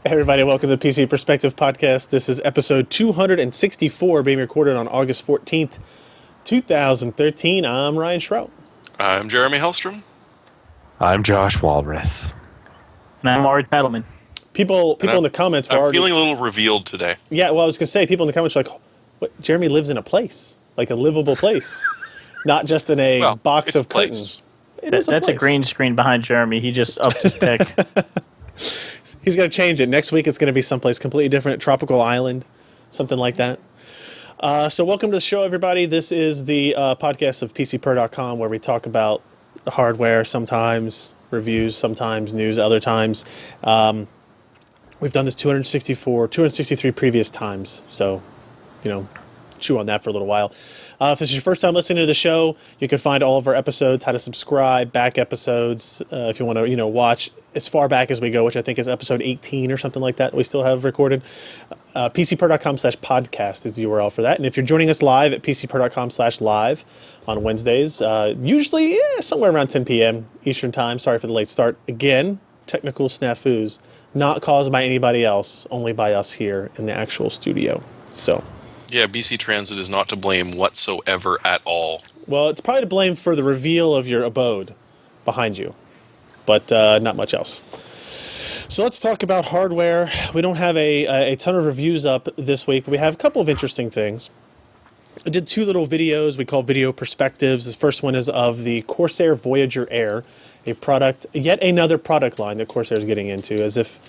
Hey everybody, welcome to the PC Perspective Podcast. This is episode 264, being recorded on August 14th, 2013. I'm Ryan Schrout. I'm Jeremy Hellstrom. I'm Josh Walrath. And I'm Ari Tattleman. People in the comments were I'm already... feeling a little revealed today. Yeah, well, I was going to say, people in the comments are like, what? Jeremy lives in a place, like a livable place, not just in a box of curtains. That's a green screen behind Jeremy. He just upped his tech. He's going to change it. Next week, it's going to be someplace completely different, tropical island, something like that. So welcome to the show, everybody. This is the podcast of PCPer.com, where we talk about the hardware, sometimes reviews, sometimes news, other times. We've done this 263 previous times. So, chew on that for a little while. If this is your first time listening to the show, you can find all of our episodes, how to subscribe, back episodes, if you want to, watch as far back as we go, which I think is episode 18 or something like that we still have recorded. PCPer.com/podcast is the URL for that. And if you're joining us live at PCPer.com/live on Wednesdays, usually somewhere around 10 p.m. Eastern Time. Sorry for the late start. Again, technical snafus, not caused by anybody else, only by us here in the actual studio. So... yeah, BC Transit is not to blame whatsoever at all. Well, it's probably to blame for the reveal of your abode behind you, but not much else. So let's talk about hardware. We don't have a ton of reviews up this week, but we have a couple of interesting things. I did two little videos we call video perspectives. This first one is of the Corsair Voyager Air, a product, yet another product line that Corsair is getting into, as if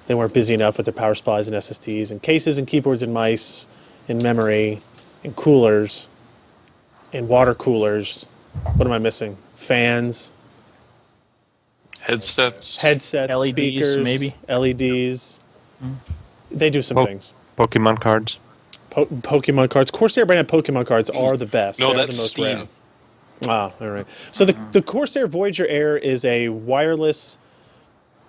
they weren't busy enough with their power supplies and SSDs and cases and keyboards and mice and memory, and coolers, and water coolers. What am I missing? Fans. Headsets. LEDs, speakers, maybe. LEDs. They do some things. Pokemon cards. Pokemon cards. Corsair branded Pokemon cards are the best. No, They're that's the most Steam. rare. Ah, all right. So the Corsair Voyager Air is a wireless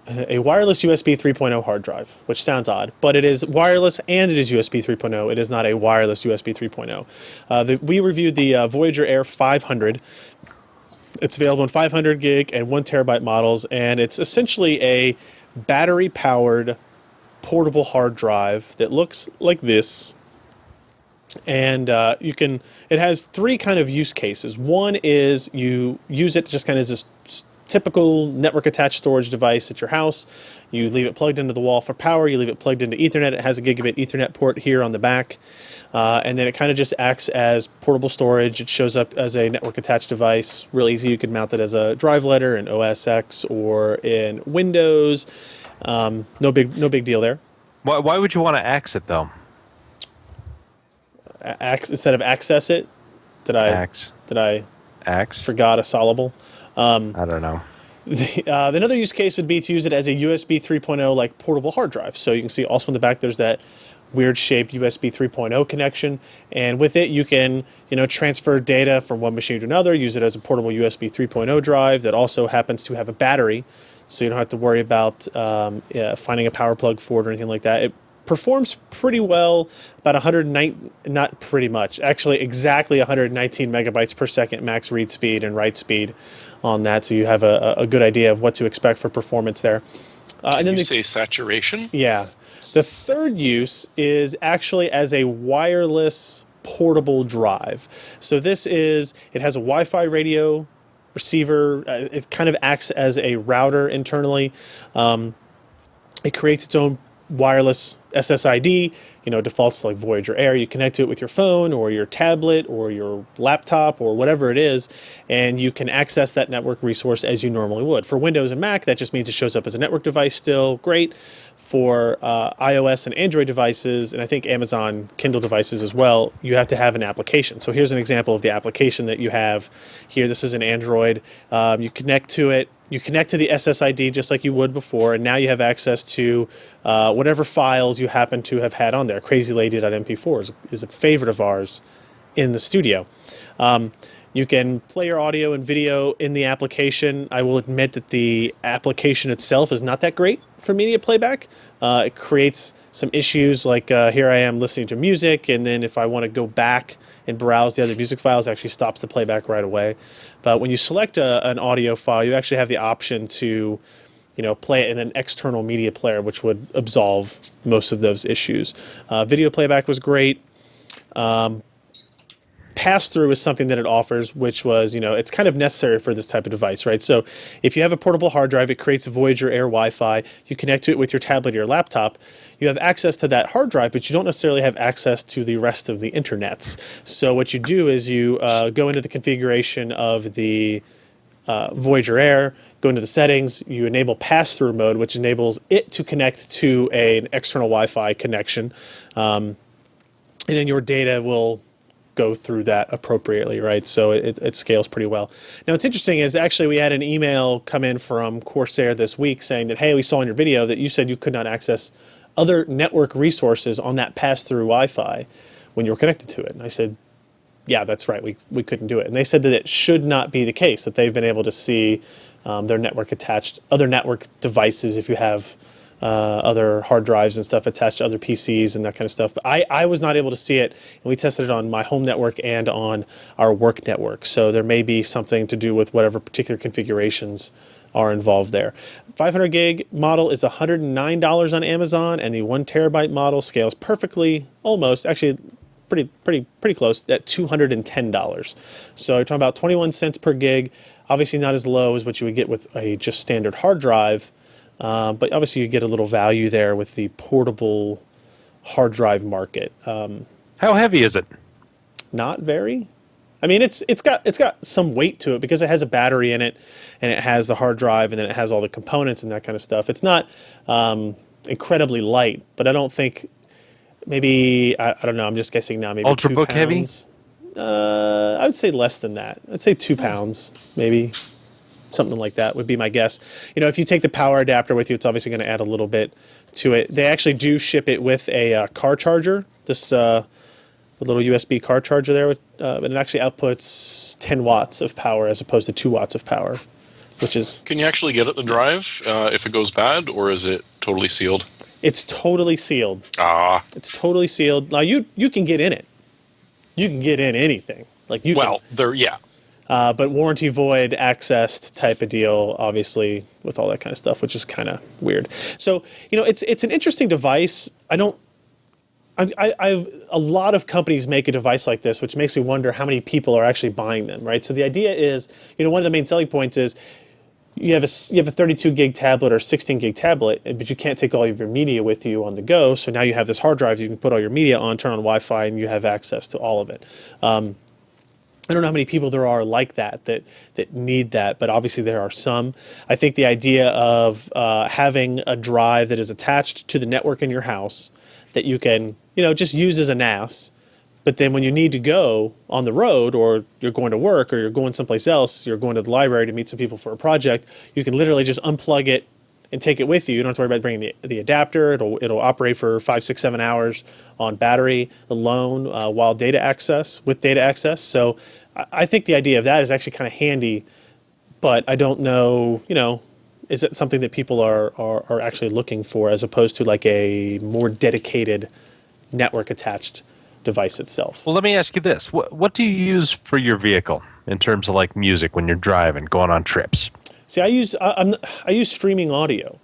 USB 3.0 hard drive, which sounds odd, but it is wireless and it is USB 3.0. It is not a wireless USB 3.0. We reviewed the Voyager Air 500. It's available in 500 gig and 1 terabyte models, and it's essentially a battery-powered portable hard drive that looks like this. And it has three kind of use cases. One is you use it just kind of as this typical network-attached storage device at your house. You leave it plugged into the wall for power. You leave it plugged into Ethernet. It has a gigabit Ethernet port here on the back. And then it kind of just acts as portable storage. It shows up as a network-attached device. Real easy. You could mount it as a drive letter in OS X or in Windows. No big deal there. Why would you want to axe it, though? Instead of access it? Did I Axe? forgot a soluble? I don't know. Another use case would be to use it as a USB 3.0 like portable hard drive. So you can see also in the back there's that weird shaped USB 3.0 connection, and with it you can transfer data from one machine to another. Use it as a portable USB 3.0 drive that also happens to have a battery, so you don't have to worry about finding a power plug for it or anything like that. It performs pretty well, about 109, not pretty much, actually exactly 119 megabytes per second max read speed and write speed on that, so you have a good idea of what to expect for performance there. And then you say saturation? Yeah. The third use is actually as a wireless portable drive. So it has a Wi-Fi radio receiver. It kind of acts as a router internally. It creates its own wireless SSID, defaults to like Voyager Air. You connect to it with your phone or your tablet or your laptop or whatever it is, and you can access that network resource as you normally would. For Windows and Mac, that just means it shows up as a network device still. Great. For iOS and Android devices, and I think Amazon Kindle devices as well, you have to have an application. So here's an example of the application that you have here. This is an Android. You connect to it. You connect to the SSID just like you would before, and now you have access to whatever files you happen to have had on there. CrazyLady.mp4 is a favorite of ours in the studio. You can play your audio and video in the application. I will admit that the application itself is not that great for media playback. It creates some issues, like here I am listening to music, and then if I want to go back and browse the other music files, it actually stops the playback right away. But when you select an audio file, you actually have the option to play it in an external media player, which would absolve most of those issues. Video playback was great. Pass-through is something that it offers, which was, it's kind of necessary for this type of device, right? So if you have a portable hard drive, it creates a Voyager Air Wi-Fi. You connect to it with your tablet or your laptop. You have access to that hard drive, but you don't necessarily have access to the rest of the internets. So what you do is you go into the configuration of the Voyager Air, go into the settings, you enable pass-through mode, which enables it to connect to an external Wi-Fi connection, and then your data will go through that appropriately, right? So it scales pretty well. Now, what's interesting is actually we had an email come in from Corsair this week saying that, hey, we saw in your video that you said you could not access other network resources on that pass-through Wi-Fi when you were connected to it. And I said, yeah, that's right, we couldn't do it. And they said that it should not be the case, that they've been able to see their network attached, other network devices if you have other hard drives and stuff attached to other PCs and that kind of stuff. But I was not able to see it, and we tested it on my home network and on our work network. So there may be something to do with whatever particular configurations are involved there. 500 gig model is $109 on Amazon, and the 1 terabyte model scales perfectly, almost, actually pretty close, at $210. So you're talking about 21 cents per gig. Obviously not as low as what you would get with a just standard hard drive, but obviously you get a little value there with the portable hard drive market. How heavy is it? Not very. I mean, it's got some weight to it because it has a battery in it, and it has the hard drive, and then it has all the components and that kind of stuff. It's not incredibly light, but I don't think, maybe, I don't know, I'm just guessing now, maybe Ultrabook 2 heavy? pounds. I would say less than that. I'd say 2 pounds, maybe. Something like that would be my guess. If you take the power adapter with you, it's obviously going to add a little bit to it. They actually do ship it with a car charger, this the little USB car charger there, but it actually outputs 10 watts of power as opposed to 2 watts of power, which is... Can you actually get at the drive if it goes bad, or is it totally sealed? It's totally sealed. Ah. It's totally sealed. Now, you can get in it. You can get in anything. But warranty void accessed type of deal, obviously, with all that kind of stuff, which is kind of weird. So, it's an interesting device. A lot of companies make a device like this, which makes me wonder how many people are actually buying them, right? So the idea is, one of the main selling points is you have a 32 gig tablet or 16 gig tablet, but you can't take all of your media with you on the go. So now you have this hard drive you can put all your media on, turn on Wi-Fi, and you have access to all of it. I don't know how many people there are like that need that, but obviously there are some. I think the idea of having a drive that is attached to the network in your house that you can, just use as a NAS, but then when you need to go on the road, or you're going to work, or you're going someplace else, you're going to the library to meet some people for a project, you can literally just unplug it and take it with you. You don't have to worry about bringing the adapter. It'll operate for 5, 6, 7 hours on battery alone while with data access. So I think the idea of that is actually kind of handy, but I don't know, is it something that people are actually looking for as opposed to like a more dedicated network attached device itself? Well, let me ask you this. What do you use for your vehicle in terms of like music when you're driving, going on trips? See, I use streaming audio,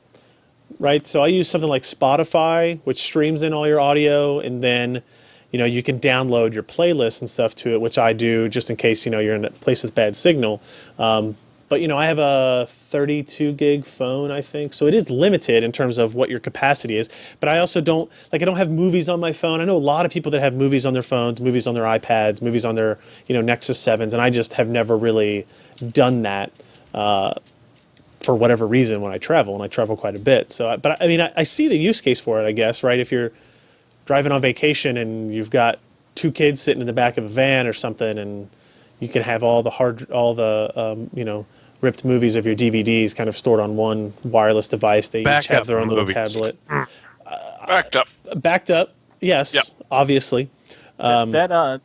right? So I use something like Spotify, which streams in all your audio, and then you can download your playlists and stuff to it, which I do just in case you're in a place with bad signal. But I have a 32 gig phone, I think, so it is limited in terms of what your capacity is. But I also don't have movies on my phone. I know a lot of people that have movies on their phones, movies on their iPads, movies on their Nexus 7s, and I just have never really done that for whatever reason when I travel, and I travel quite a bit. So, but I see the use case for it, I guess, right? If you're driving on vacation and you've got 2 kids sitting in the back of a van or something, and you can have all the ripped movies of your DVDs kind of stored on one wireless device. They each have their own little tablet. Backed up, yes, yep. Obviously. That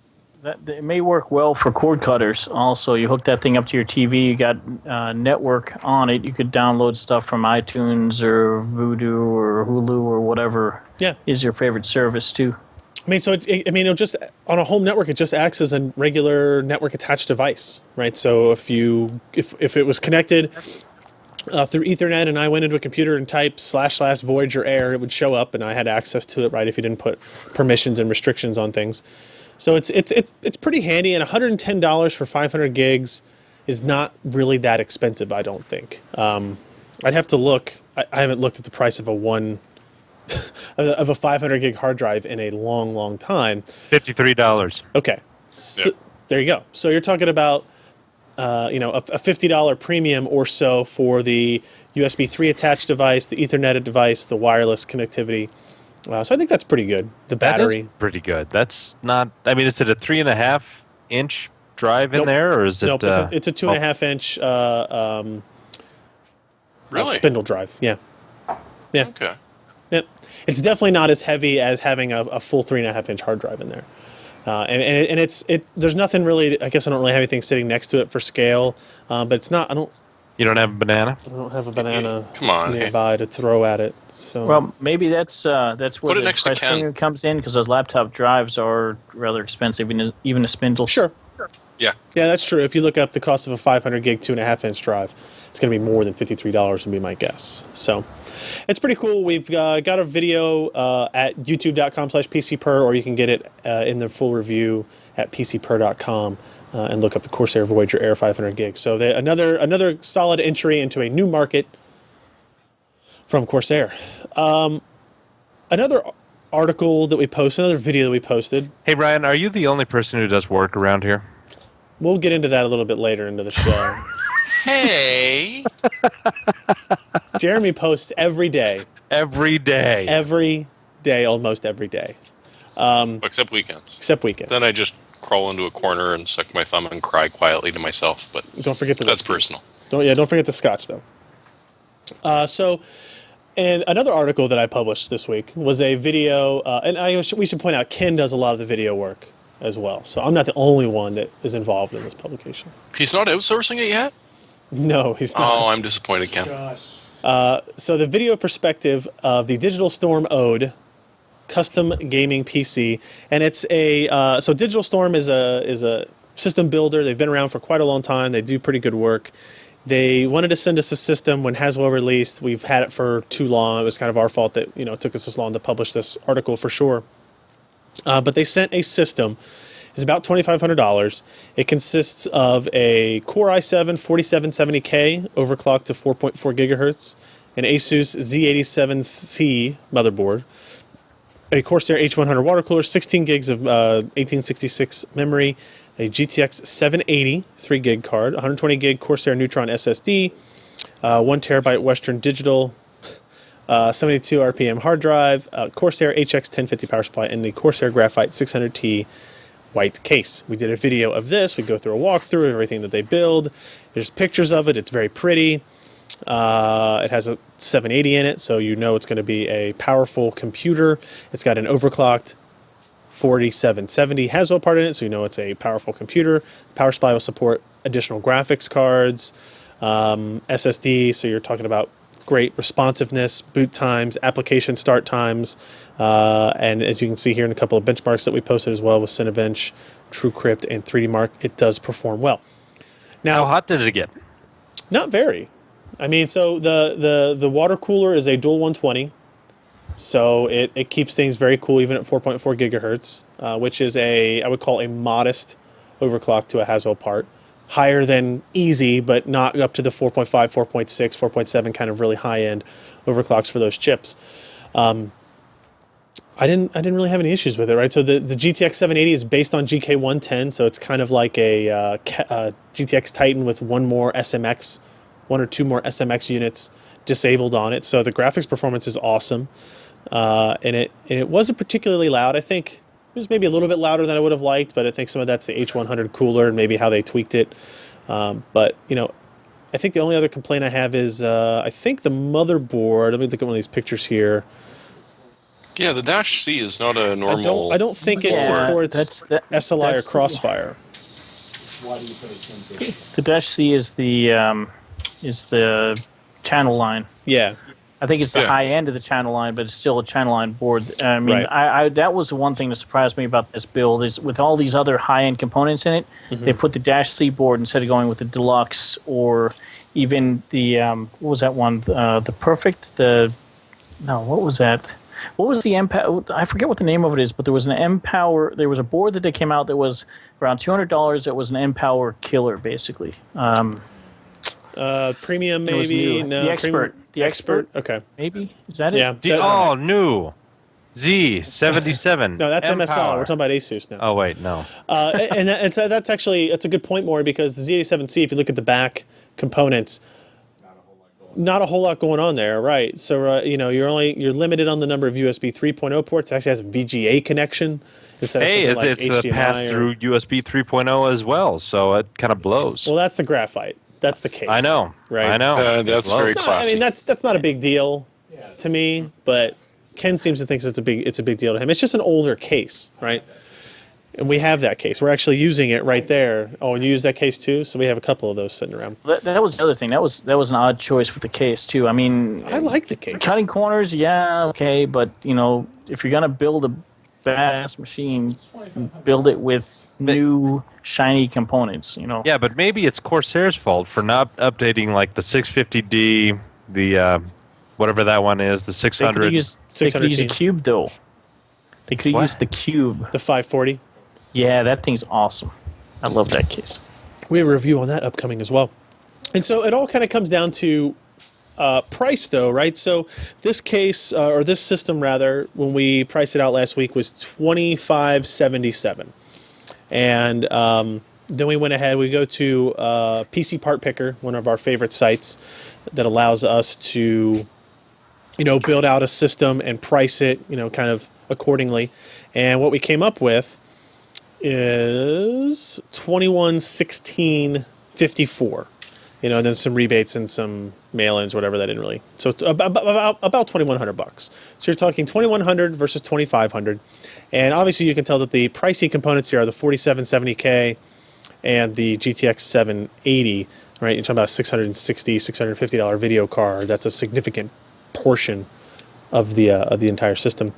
it may work well for cord cutters. Also, you hook that thing up to your TV. You got network on it. You could download stuff from iTunes or Vudu or Hulu or whatever. Yeah. Is your favorite service too. So it'll just, on a home network, it just acts as a regular network attached device, right? So if it was connected through Ethernet, and I went into a computer and typed / Voyager Air, it would show up, and I had access to it, right, if you didn't put permissions and restrictions on things. So it's pretty handy, and $110 for 500 gigs is not really that expensive, I don't think. I'd have to look. I haven't looked at the price of a 500 gig hard drive in a long, long time. $53. Okay, so, there you go. So you're talking about a $50 premium or so for the USB 3 attached device, the Ethernet device, the wireless connectivity. So I think that's pretty good. The battery. That is pretty good. That's not. I mean, is it a 3.5-inch drive in there, or is it? Nope. It's a 2.5-inch Really? spindle drive. Yeah. Yeah. Okay. Yep. It's definitely not as heavy as having a full 3.5-inch hard drive in there. And there's nothing really. I guess I don't really have anything sitting next to it for scale. But it's not. You don't have a banana? I don't have a banana Come on, nearby to throw at it. So Well, maybe that's where Put it the next to price Ken. premium comes in, because those laptop drives are rather expensive, even a spindle. sure. Yeah. Yeah, that's true. If you look up the cost of a 500 gig 2.5-inch drive, it's going to be more than $53 would be my guess. So it's pretty cool. We've got a video at youtube.com/PCPer, or you can get it in the full review at PCPer.com and look up the Corsair Voyager Air 500 gig. So another solid entry into a new market from Corsair. Another article that we posted, another video that we posted. Hey, Ryan, are you the only person who does work around here? We'll get into that a little bit later into the show. Hey. Jeremy posts every day. Every day. Every day, almost every day. Except weekends. Except weekends. Then I just crawl into a corner and suck my thumb and cry quietly to myself. But Don't forget the that's whiskey. personal. Don't forget the scotch, though. And another article that I published this week was a video, we should point out Ken does a lot of the video work as well. So I'm not the only one that is involved in this publication. He's not outsourcing it yet? No, he's not. Oh, I'm disappointed, Ken. So the video perspective of the Digital Storm Ode custom gaming PC, and it's so Digital Storm is a system builder. They've been around for quite a long time. They do pretty good work. They wanted to send us a system when Haswell released. We've had it for too long. It was kind of our fault that it took us this long to publish this article for sure. But they sent a system. It's about $2,500. It consists of a Core i7 4770K overclocked to 4.4 gigahertz, an Asus Z87C motherboard, a Corsair H100 water cooler, 16 gigs of 1866 memory, a GTX 780 3 gig card, 120 gig Corsair Neutron SSD, 1 terabyte Western Digital, 72 RPM hard drive, Corsair HX 1050 power supply, and the Corsair Graphite 600T white case. We did a video of this. We go through a walkthrough of everything that they build. There's pictures of it. It's very pretty. It has a 780 in it, so it's going to be a powerful computer. It's got an overclocked 4770 Haswell part in it, so it's a powerful computer. Power supply will support additional graphics cards, SSD, so you're talking about great responsiveness, boot times, application start times, and as you can see here in a couple of benchmarks that we posted as well with Cinebench, TrueCrypt, and 3D Mark, it does perform well. Now, How hot did it get? not very. I mean, so the water cooler is a dual 120, so it keeps things very cool even at 4.4 gigahertz, which is I would call a modest overclock to a Haswell part. Higher than easy, but not up to the 4.5, 4.6, 4.7 kind of really high-end overclocks for those chips. I didn't really have any issues with it, right? So the GTX 780 is based on GK110, so it's kind of like a GTX Titan with one or two more SMX units disabled on it. So the graphics performance is awesome, and it wasn't particularly loud. I think it was maybe a little bit louder than I would have liked, but I think some of that's the H100 cooler and maybe how they tweaked it. But I think the only other complaint I have is I think the motherboard. Let me look at one of these pictures here. Yeah, the Dash C is not a normal. I don't think it supports SLI or Crossfire. The Dash C is the channel line. Yeah. I think it's the Yeah. high end of the channel line, but it's still a channel line board. I mean, Right. I that was the one thing that surprised me about this build is with all these other high end components in it, they put the Dash C board instead of going with the Deluxe or even the what was that one? The Perfect. What was that? What was the M-Power? I forget what the name of it is, but there was an M-Power. There was a board that they came out that was around $200. That was an M-Power killer, basically. Premium It was maybe? new. No, The Expert. premium- The Expert. Okay. Maybe is that it? Yeah. Oh, new Z77. No, that's MSI. M-Power. We're talking about Asus now. Oh wait, no. That's actually a good point, Maury, because the Z87C, if you look at the back components, not a whole lot going on there, right? So you're limited on the number of USB 3.0 ports. It actually has a VGA connection instead Hey, of something it's like a HDMI pass-through USB 3.0 as well, so it kind of blows. Well, that's the graphite. That's the case. I know. Right. I know. That's Blows. very No, I classy. mean that's not a big deal to me, but Ken seems to think it's a big deal to him. It's just an older case, right? And we have that case. We're actually using it right there. Oh, and you use that case too? So we have a couple of those sitting around. That was the other thing. That was an odd choice with the case too. I mean, I like the case. cutting corners, yeah, okay, but if you're gonna build a badass machine, build it with new shiny components. Yeah, but maybe it's Corsair's fault for not updating like the 650D, the whatever that one is, the They could 600. have used a cube though. They could have What? used the cube. The 540. Yeah, that thing's awesome. I love that case. We have a review on that upcoming as well. And so it all kind of comes down to price, though, right? So this case, or this system rather, when we priced it out last week, was $25.77. And then we went ahead. We go to PC Part Picker, one of our favorite sites that allows us to, build out a system and price it, kind of accordingly. And what we came up with is $21.16.54. And then some rebates and some mail-ins, whatever that didn't really. So it's about $2,100. So you're talking $2,100 versus $2,500, and obviously you can tell that the pricey components here are the 4770K and the GTX 780. Right, you're talking about a $660, $650 video card. That's a significant portion of the entire system.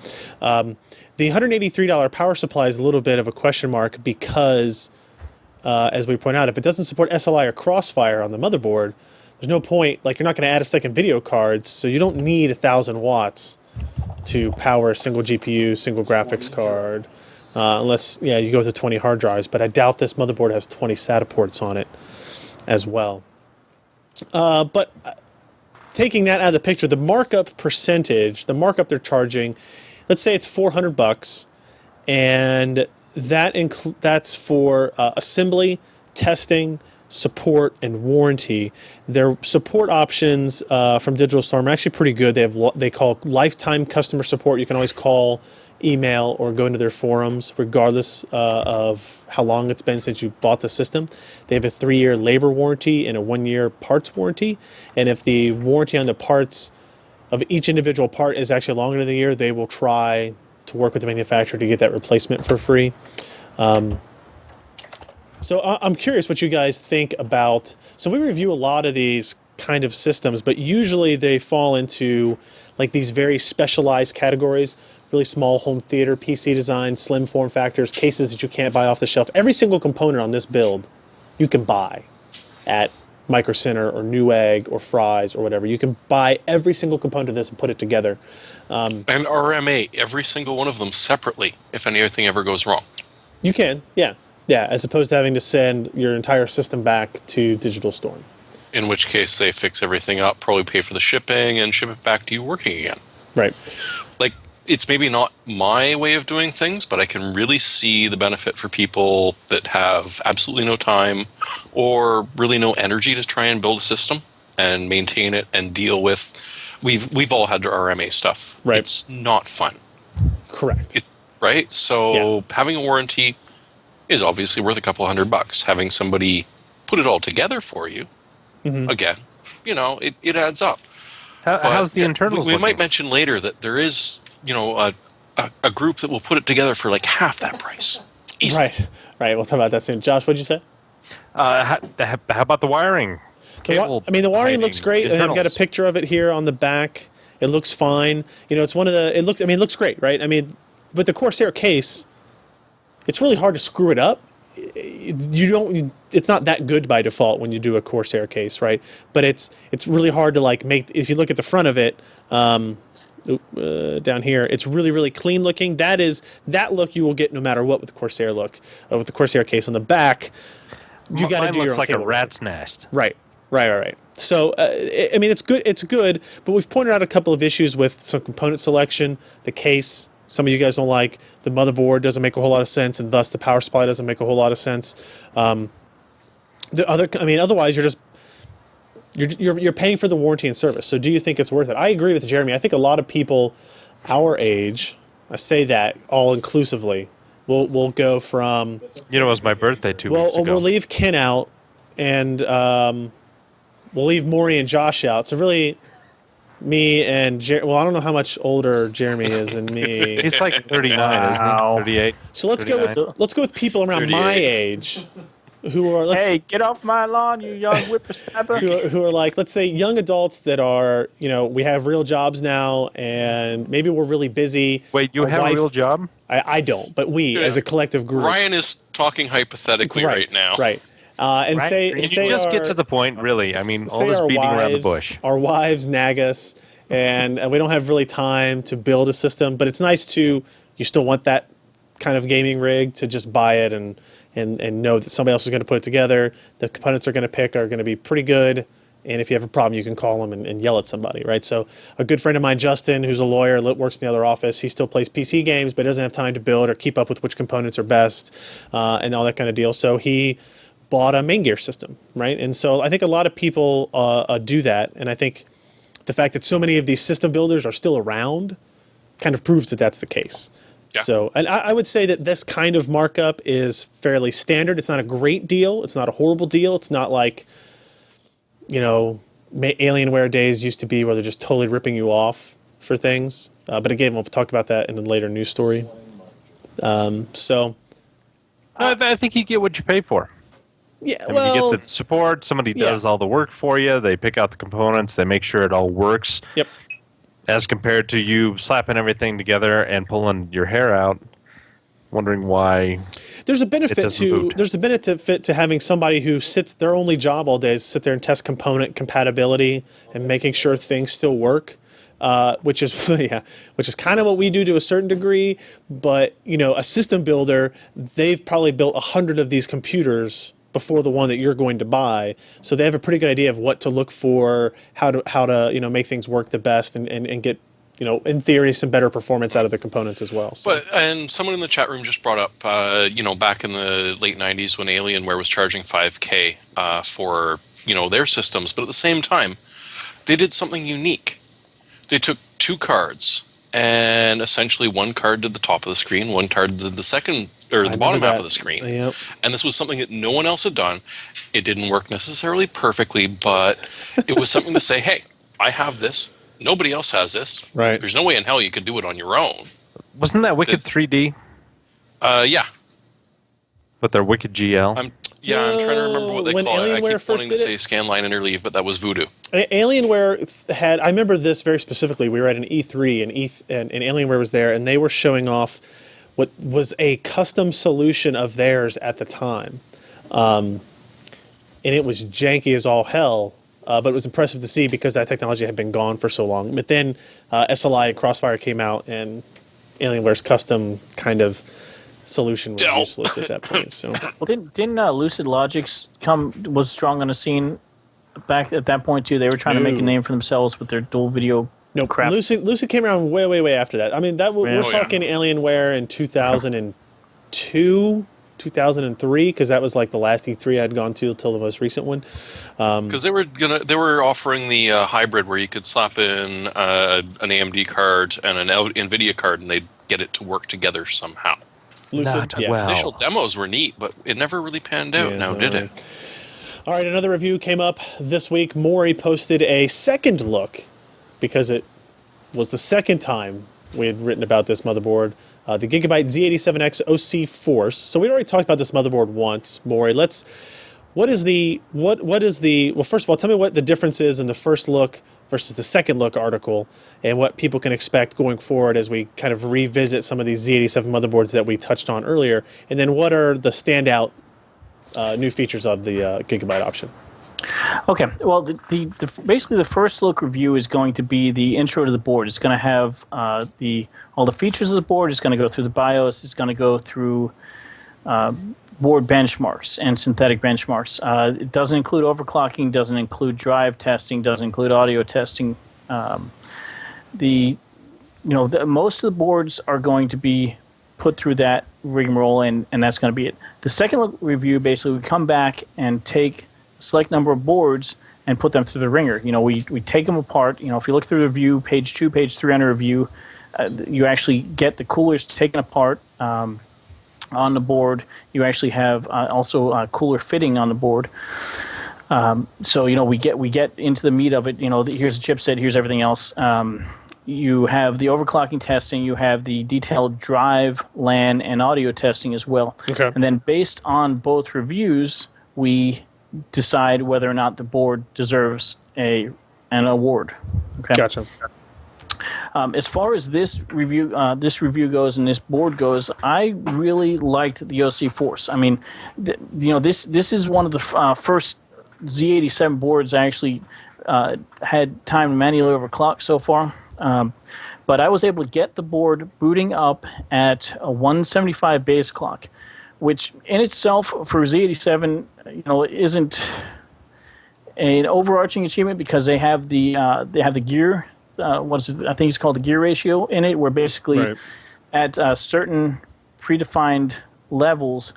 The $183 power supply is a little bit of a question mark because, as we point out, if it doesn't support SLI or Crossfire on the motherboard, there's no point. Like, you're not going to add a second video card, so you don't need 1,000 watts to power a single GPU, single graphics card, unless you go with the 20 hard drives. But I doubt this motherboard has 20 SATA ports on it as well. But taking that out of the picture, the markup percentage, the markup they're charging, let's say it's $400, and that's for assembly, testing, support, and warranty. Their support options from Digital Storm are actually pretty good. They call lifetime customer support. You can always call, email, or go into their forums, regardless of how long it's been since you bought the system. They have a 3-year labor warranty and a 1-year parts warranty. And if the warranty on the parts of each individual part is actually longer than a year, they will try to work with the manufacturer to get that replacement for free. So I'm curious what you guys think about. So we review a lot of these kind of systems, but usually they fall into like these very specialized categories, really small home theater, PC design, slim form factors, cases that you can't buy off the shelf. Every single component on this build you can buy at Micro Center or Newegg or Fry's or whatever. You can buy every single component of this and put it together. And RMA, every single one of them separately, if anything ever goes wrong. You can, yeah, as opposed to having to send your entire system back to Digital Storm. In which case they fix everything up, probably pay for the shipping, and ship it back to you working again. Right. Like, it's maybe not my way of doing things, but I can really see the benefit for people that have absolutely no time or really no energy to try and build a system and maintain it and deal with. We've all had RMA stuff. Right. It's not fun. Correct. Right? So having a warranty is obviously worth a couple $100. Having somebody put it all together for you, again, it adds up. How's the internals We looking? might mention later that there is, a group that will put it together for like half that price. Easy. Right. We'll talk about that soon. Josh, what'd you say? How about the wiring? Cable The wiring hiding, looks great. And I've got a internals. picture of it here on the back. It looks fine. You know, it's one of the. It looks. I mean, it looks great, right? I mean, but the Corsair case, it's really hard to screw it up. You don't. It's not that good by default when you do a Corsair case, right? But it's really hard to like make. If you look at the front of it, down here, it's really clean looking. That look you will get no matter what with the Corsair look. With the Corsair case on the back, you got to do your own looks like a cable rat's nest. Right. So, I mean, it's good. It's good, but we've pointed out a couple of issues with some component selection. The case, some of you guys don't like. The motherboard doesn't make a whole lot of sense, and thus the power supply doesn't make a whole lot of sense. Otherwise, you're paying for the warranty and service. So, do you think it's worth it? I agree with Jeremy. I think a lot of people our age, I say that all inclusively, will go from. You know, it was my birthday 2 weeks ago. We'll leave Ken out, and we'll leave Maury and Josh out. So really, me and well, I don't know how much older Jeremy is than me. He's like 39, isn't he? 38. So let's go with people around 38. my age who are Hey, get off my lawn, you young whippersnapper. who are like, let's say, young adults that are, you know, we have real jobs now, and maybe we're really busy. Wait, you have a real job? I don't, but we as a collective group. Ryan is talking hypothetically right now. Right. And Right. say, Can say you just our, get to the point, really? I mean, all say this our beating around the wives- bush. Our wives nag us, and we don't have really time to build a system. But it's nice to, you still want that kind of gaming rig to just buy it and know that somebody else is going to put it together. The components they're going to pick are going to be pretty good. And if you have a problem, you can call them and yell at somebody, right? So a good friend of mine, Justin, who's a lawyer, works in the other office, he still plays PC games, but doesn't have time to build or keep up with which components are best and all that kind of deal. So he bought a main gear system, right? And so I think a lot of people do that. And I think the fact that so many of these system builders are still around kind of proves that that's the case. Yeah. So, and I would say that this kind of markup is fairly standard. It's not a great deal. It's not a horrible deal. It's not like, you know, Alienware days used to be where they're just totally ripping you off for things. But again, we'll talk about that in a later news story. No, I think you get what you pay for. Yeah, I mean, you get the support. Somebody does all the work for you. They pick out the components. They make sure it all works. Yep. As compared to you slapping everything together and pulling your hair out, wondering why. There's a benefit doesn't boot. there's a benefit to having somebody who sits their only job all day is sit there and test component compatibility and making sure things still work, which is kind of what we do to a certain degree. But you know, a system builder, they've probably built 100 of these computers before the one that you're going to buy, so they have a pretty good idea of what to look for, how to you know, make things work the best and get, you know, in theory, some better performance out of the components as well. So. And someone in the chat room just brought up, you know, back in the late 90s when Alienware was charging $5K for, you know, their systems. But at the same time, they did something unique. They took two cards, and essentially one card did the top of the screen, one card did the second, or the bottom half of the screen. Yep. And this was something that no one else had done. It didn't work necessarily perfectly, but it was something to say, hey, I have this. Nobody else has this. Right. There's no way in hell you could do it on your own. Wasn't that Wicked 3D? Yeah. With their Wicked GL? I'm trying to remember what they When call it. I Alienware keep first wanting to did say it? scanline interleave, but that was Voodoo. Alienware had, I remember this very specifically. We were at an E3 and Alienware was there, and they were showing off what was a custom solution of theirs at the time. And it was janky as all hell, but it was impressive to see because that technology had been gone for so long. But then SLI and Crossfire came out, and Alienware's custom kind of solution was useless at that point. So, Well, didn't Lucid Logics was strong on the scene back at that point too? They were trying to make a name for themselves with their dual video. no crap. Lucid came around way after that. I mean, we're Oh, yeah. talking Alienware in 2002, 2003, because that was like the last E3 I'd gone to until the most recent one. Because they were offering the hybrid where you could slap in an AMD card and an NVIDIA card, and they'd get it to work together somehow. Lucid, Not yeah. well. Initial demos were neat, but it never really panned out. Yeah, now, no. did it? All right, another review came up this week. Maury posted a second look because it was the second time we had written about this motherboard, the GIGABYTE Z87X OC Force. So we already talked about this motherboard once, Maury. what is the well, first of all, tell me what the difference is in the first look versus the second look article, and what people can expect going forward as we kind of revisit some of these Z87 motherboards that we touched on earlier, and then what are the standout new features of the Gigabyte option? Okay, well, basically the first look review is going to be the intro to the board. It's going to have all the features of the board. It's going to go through the BIOS. It's going to go through board benchmarks and synthetic benchmarks. It doesn't include overclocking, doesn't include drive testing, doesn't include audio testing. Most of the boards are going to be put through that rigmarole, and that's going to be it. The second look review, basically, we come back and take a select number of boards and put them through the ringer. We take them apart. If you look through the review, page 2, page 3 on a review, you actually get the coolers taken apart on the board. You actually have also cooler fitting on the board. So we get into the meat of it. Here's the chipset, here's everything else. You have the overclocking testing. You have the detailed drive, LAN, and audio testing as well. Okay. And then based on both reviews, we decide whether or not the board deserves an award. Okay. Gotcha. As far as this review goes and this board goes, I really liked the OC Force. I mean, this is one of the first Z87 boards I actually had time to manually overclock so far. But I was able to get the board booting up at a 175 base clock, which in itself for Z87, isn't an overarching achievement because they have the gear. What is it? I think it's called the gear ratio in it, where basically at certain predefined levels,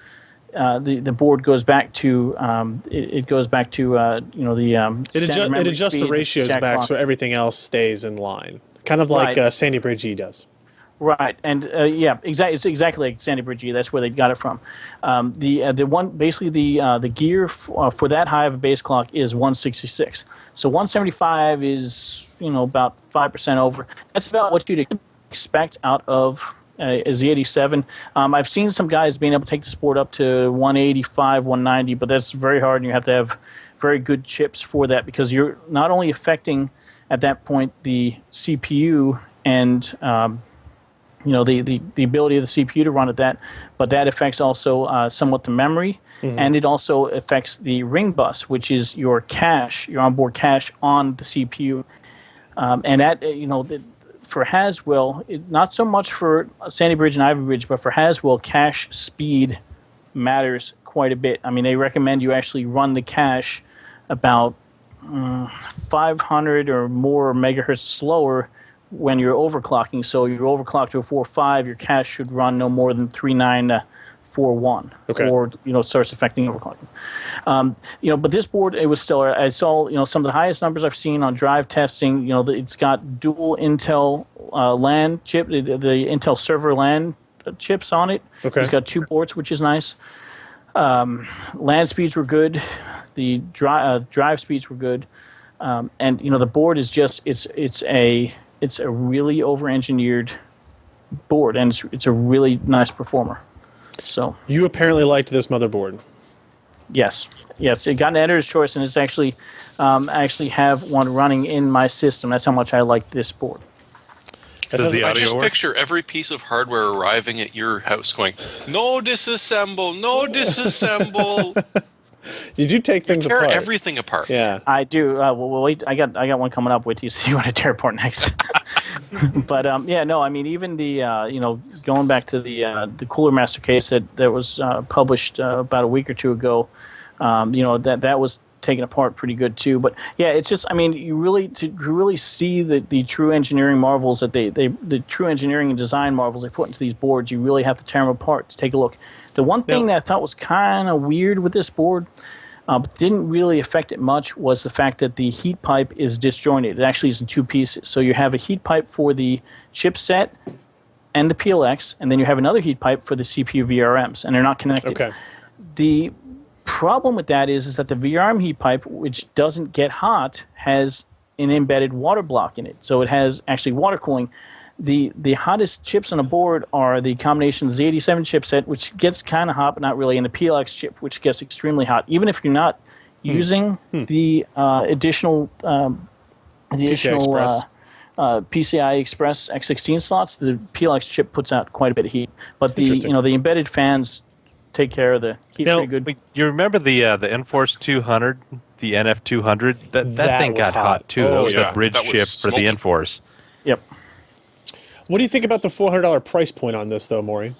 the board goes back to it goes back to it adjusts the ratios back so everything else stays in line, kind of like Sandy Bridge E does. Right, and it's exactly like Sandy Bridge E. That's where they got it from. The gear for that high of a base clock is 166. So 175 is about 5% over. That's about what you'd expect out of a Z87. I've seen some guys being able to take this board up to 185, 190, but that's very hard, and you have to have very good chips for that because you're not only affecting at that point the CPU and the ability of the CPU to run at that, but that affects also somewhat the memory, and it also affects the ring bus, which is your cache, your onboard cache on the CPU, and that for Haswell, not so much for Sandy Bridge and Ivy Bridge, but for Haswell, cache speed matters quite a bit. I mean, they recommend you actually run the cache about 500 or more megahertz slower when you're overclocking. So you're overclocked to a 4.5, your cache should run no more than 3.9 to 4.1. Okay. Or it starts affecting overclocking. But this board, it was stellar. I saw some of the highest numbers I've seen on drive testing. It's got dual Intel LAN chip, the Intel server LAN chips on it. Okay. It's got 2 ports, which is nice. LAN speeds were good. The drive speeds were good. And the board is just it's a really over-engineered board, and it's a really nice performer. So you apparently liked this motherboard. Yes, it got an editor's choice, and it's actually I actually have one running in my system. That's how much I like this board. Does the I audio just work? picture every piece of hardware arriving at your house going, no disassemble, no disassemble. You do take things Tear apart. everything apart. Yeah. I do. Wait, I got one coming up. Wait till you see what I tear apart next. But I mean, even the going back to the Cooler Master case that was published about a week or two ago, that was taken apart pretty good too. But yeah, it's just, I mean, you really see the true engineering marvels that the true engineering and design marvels they put into these boards. You really have to tear them apart to take a look. The one thing that I thought was kind of weird with this board, but didn't really affect it much, was the fact that the heat pipe is disjointed. It actually is in 2 pieces. So you have a heat pipe for the chipset and the PLX, and then you have another heat pipe for the CPU VRMs, and they're not connected. Okay. The problem with that is that the VRM heat pipe, which doesn't get hot, has an embedded water block in it. So it has actually water cooling. the hottest chips on the board are the combination of the Z87 chipset, which gets kind of hot, but not really, and the PLX chip, which gets extremely hot. Even if you're not using the additional PCI Express X16 slots, the PLX chip puts out quite a bit of heat. But the the embedded fans take care of the heat pretty good. You remember the Enforce 200, the NF 200? That thing got hot too. That was the bridge chip for the Enforce. Yep. What do you think about the $400 price point on this, though, Maury?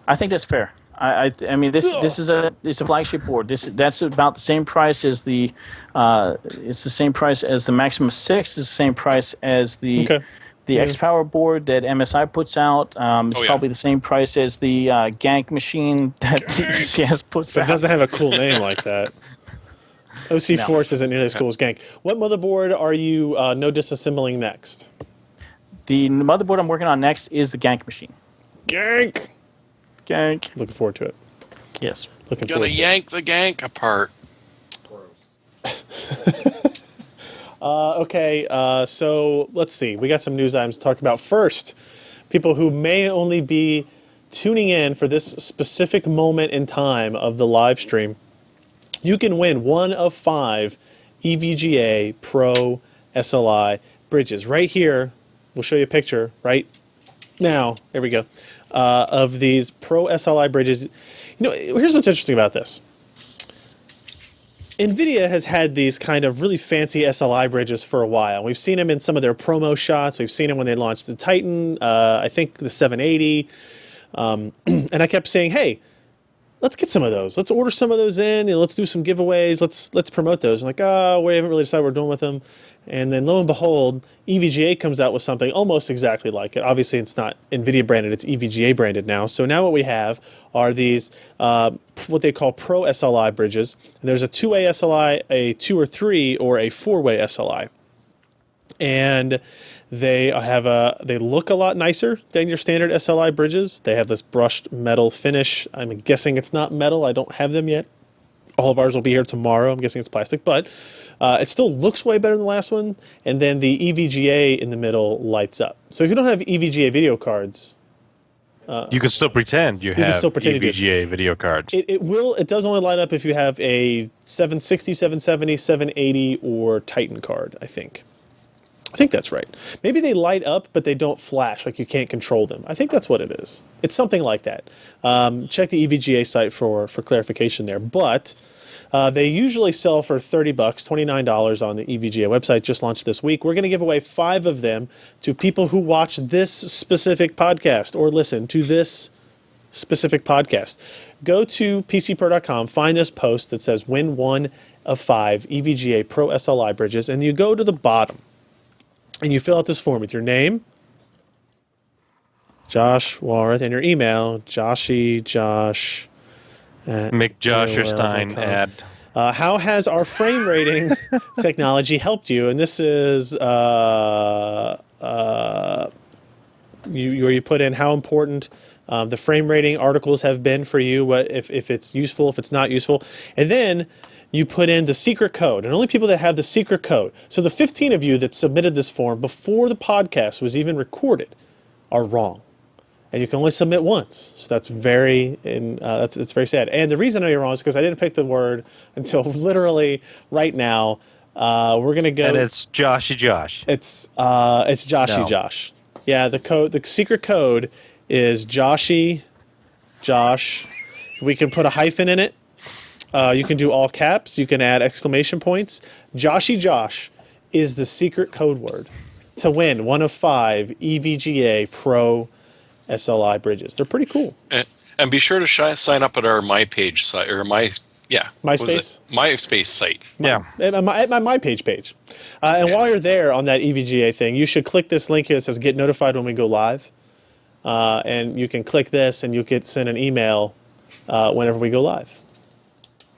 I think that's fair. I mean this is a flagship board. That's about the same price as the it's the same price as the Maximus 6. It's the same price as the X-Power board that MSI puts out. It's probably the same price as the Gank machine that CS puts out. It doesn't have a cool name like that. OC Force isn't nearly as cool as Gank. What motherboard are you no disassembling next? The motherboard I'm working on next is the Gank machine. Gank! Looking forward to it. Yes. Gonna yank the Gank apart. Okay, so let's see. We got some news items to talk about. First, people who may only be tuning in for this specific moment in time of the live stream, you can win one of 5 EVGA Pro SLI bridges. Right here, we'll show you a picture right now. There we go. Of these Pro SLI bridges. Here's what's interesting about this. NVIDIA has had these kind of really fancy SLI bridges for a while. We've seen them in some of their promo shots. We've seen them when they launched the Titan, I think the 780. And I kept saying, hey, let's get some of those. Let's order some of those in. Let's do some giveaways. Let's promote those. I'm like, we haven't really decided what we're doing with them. And then lo and behold, EVGA comes out with something almost exactly like it. Obviously, it's not NVIDIA branded. It's EVGA branded now. So now what we have are these, what they call Pro SLI bridges. And there's a 2-way SLI, a 2 or 3, or a 4-way SLI. And they look a lot nicer than your standard SLI bridges. They have this brushed metal finish. I'm guessing it's not metal. I don't have them yet. All of ours will be here tomorrow. I'm guessing it's plastic, but it still looks way better than the last one. And then the EVGA in the middle lights up. So if you don't have EVGA video cards, you can still pretend you have EVGA video cards. It does only light up if you have a 760, 770, 780, or Titan card, I think. I think that's right. Maybe they light up, but they don't flash, like you can't control them. I think that's what it is. It's something like that. Check the EVGA site for clarification there. But they usually sell for $30, $29 on the EVGA website, just launched this week. We're going to give away 5 of them to people who watch this specific podcast or listen to this specific podcast. Go to PCPro.com, find this post that says win 1 of 5 EVGA Pro SLI bridges, and you go to the bottom. And you fill out this form with your name, Josh Walrath, and your email, Josh. McJosherstein at. How has our frame rating technology helped you? And this is where you put in how important the frame rating articles have been for you, what if it's useful, if it's not useful, and then you put in the secret code, and only people that have the secret code. So the 15 of you that submitted this form before the podcast was even recorded are wrong, and you can only submit once. So that's very very sad. And the reason I know you're wrong is because I didn't pick the word until literally right now. We're gonna go. And it's Joshy Josh. It's Joshy Josh. Yeah, the secret code is Joshy Josh. We can put a hyphen in it. You can do all caps. You can add exclamation points. Joshy Josh is the secret code word to win 1 of 5 EVGA Pro SLI bridges. They're pretty cool. And be sure to sign up at our MyPage site or MySpace site. Yeah, at my MyPage page. And while you're there on that EVGA thing, you should click this link here that says "Get notified when we go live," and you can click this and you get sent an email whenever we go live.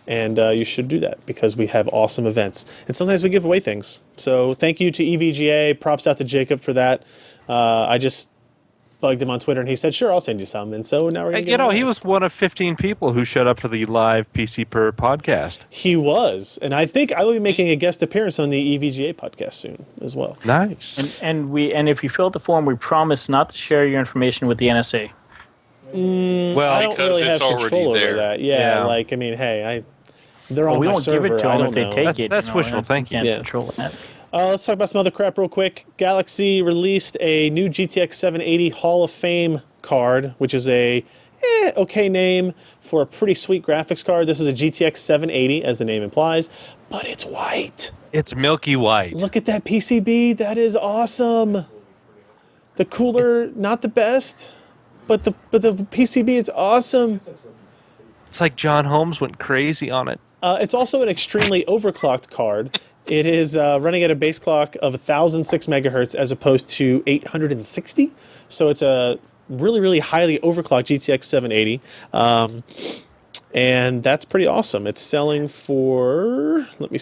And you should do that because we have awesome events. And sometimes we give away things. So thank you to EVGA. Props out to Jacob for that. bugged him on Twitter, and he said, "Sure, I'll send you some." And so now we're gonna he was one of 15 people who showed up to the live PC Per podcast. He was, and I think I will be making a guest appearance on the EVGA podcast soon as well. Nice. And if you fill out the form, we promise not to share your information with the NSA. Well, I don't really have already control over there. that. Yeah, like I mean, hey, they're on we my won't server. give it to I them if don't they know. take it. That's you know, wishful we thinking. can't Yeah. control that. Let's talk about some other crap real quick. Galaxy released a new GTX 780 Hall of Fame card, which is a okay name for a pretty sweet graphics card. This is a GTX 780, as the name implies, but it's white. It's milky white. Look at that PCB. That is awesome. The cooler, not the best, but the PCB is awesome. It's like John Holmes went crazy on it. It's also an extremely overclocked card. It is running at a base clock of 1006 megahertz as opposed to 860. So it's a really, really highly overclocked GTX 780. And that's pretty awesome. It's selling for, let me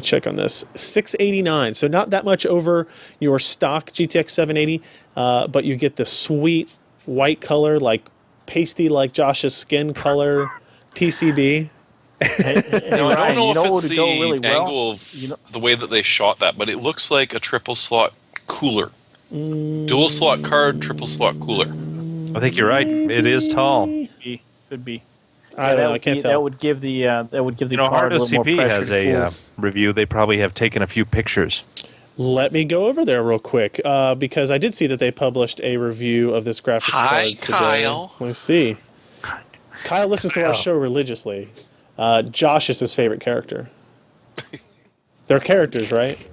check on this, $689. So not that much over your stock GTX 780, but you get the sweet white color, like pasty, like Josh's skin color PCB. Now, I don't know if it's the really angle of the way that they shot that, but it looks like a triple slot cooler. Dual slot card, triple slot cooler. I think you're right. It is tall. Could be. I don't know. I can't tell. That would give the Hard card a little more OCP pressure. has a review. They probably have taken a few pictures. Let me go over there real quick because I did see that they published a review of this graphics card today. Kyle. Let's see. Kyle listens to our show religiously. Josh is his favorite character. They're characters, right?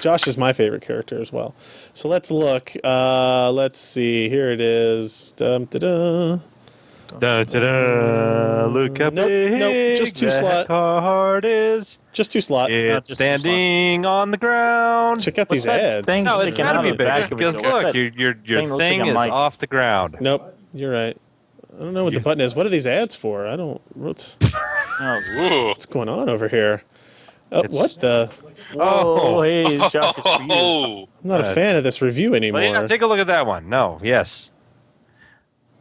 Josh is my favorite character as well. So let's look. Let's see. Here it is. Da-da. Da, da, da. Look how big just two that slot. card is. Just 2 slot. It's standing on the ground. Check out these that ads. thing? No, it's Sticking got to out be of the back bigger of it, because though. What's look, that your thing looks like thing a is mic? off the ground. Nope, you're right. I don't know what the button is. What are these ads for? I don't. What's Ooh. going on over here? Oh, what the? Oh, hey, Josh, it's for you. Oh, I'm not a fan of this review anymore. Well, yeah, take a look at that one. No, yes.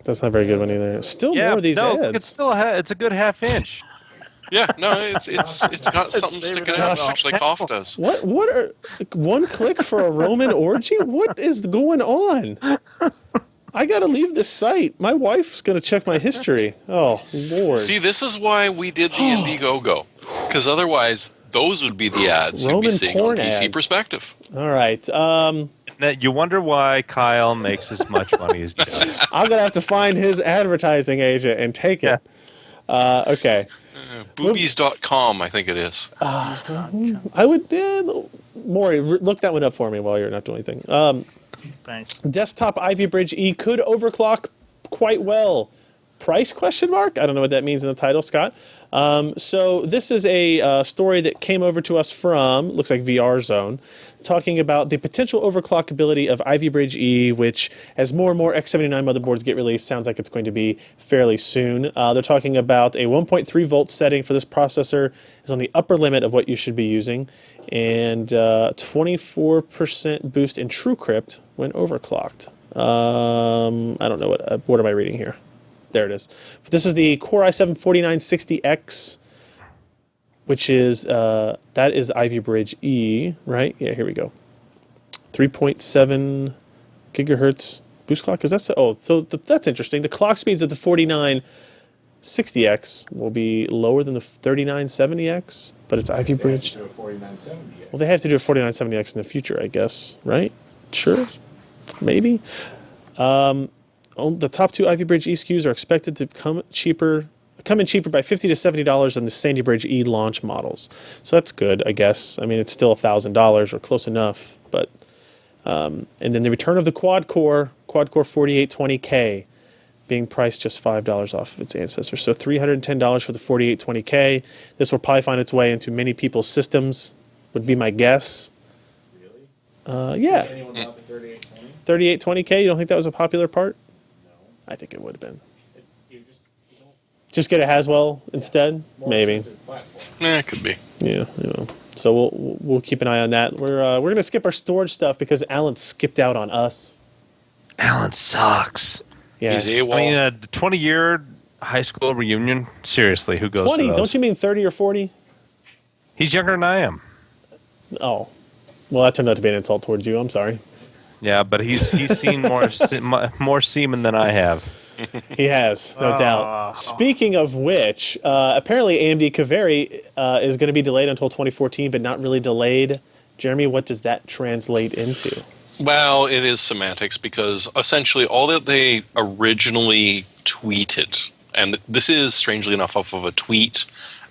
That's not a very good one either. Still Yeah, more of these no, ads. it's still it's a good half inch. yeah, no, it's got something sticking out, much like HOF does. What are one click for a Roman orgy? What is going on? I gotta leave this site. My wife's gonna check my history. Oh Lord! See, this is why we did the Indiegogo, because otherwise those would be the ads you'd be Roman seeing on porn PC ads. Perspective. All right. That you wonder why Kyle makes as much money as he does. I'm gonna have to find his advertising agent and take it. Okay. Boobies.com, I think it is. I would. Maury, look that one up for me while you're not doing anything. Thanks. Desktop IVB-E could overclock quite well. Price question mark? I don't know what that means in the title, Scott. So this is a story that came over to us from, looks like VR Zone, talking about the potential overclockability of IVB-E, which as more and more X79 motherboards get released, sounds like it's going to be fairly soon. They're talking about a 1.3 volt setting for this processor is on the upper limit of what you should be using, and 24% boost in TrueCrypt when overclocked. I don't know what am I reading here? There it is. This is the Core i7-4960X, which is that is IVB-E, right? Yeah, here we go. 3.7 gigahertz boost clock. Is that so? Oh, so that's interesting. The clock speeds of the 4960X will be lower than the 3970X, but it's Ivy Bridge. Well, they have to do a 4970X in the future, I guess, right? Sure, maybe. The top 2 Ivy Bridge E SKUs are expected to come in cheaper by $50 to $70 on the Sandy Bridge E launch models. So that's good, I guess. I mean, it's still $1,000 or close enough. But and then the return of the quad core 4820K, being priced just $5 off of its ancestors. So $310 for the 4820K. This will probably find its way into many people's systems, would be my guess. Yeah. 3820K, you don't think that was a popular part? I think it would have been. Just get a Haswell instead? Maybe. It could be. Yeah. So we'll keep an eye on that. We're gonna skip our storage stuff because Alan skipped out on us. Alan sucks. Yeah. He's AWOL. I mean, the 20-year high school reunion. Seriously, who goes 20? to those? Don't you mean 30 or 40? He's younger than I am. Oh. Well, that turned out to be an insult towards you. I'm sorry. Yeah, but he's seen more semen than I have. He has, no doubt. Speaking of which, apparently AMD Kaveri is going to be delayed until 2014, but not really delayed. Jeremy, what does that translate into? Well, it is semantics because essentially all that they originally tweeted, and this is strangely enough off of a tweet,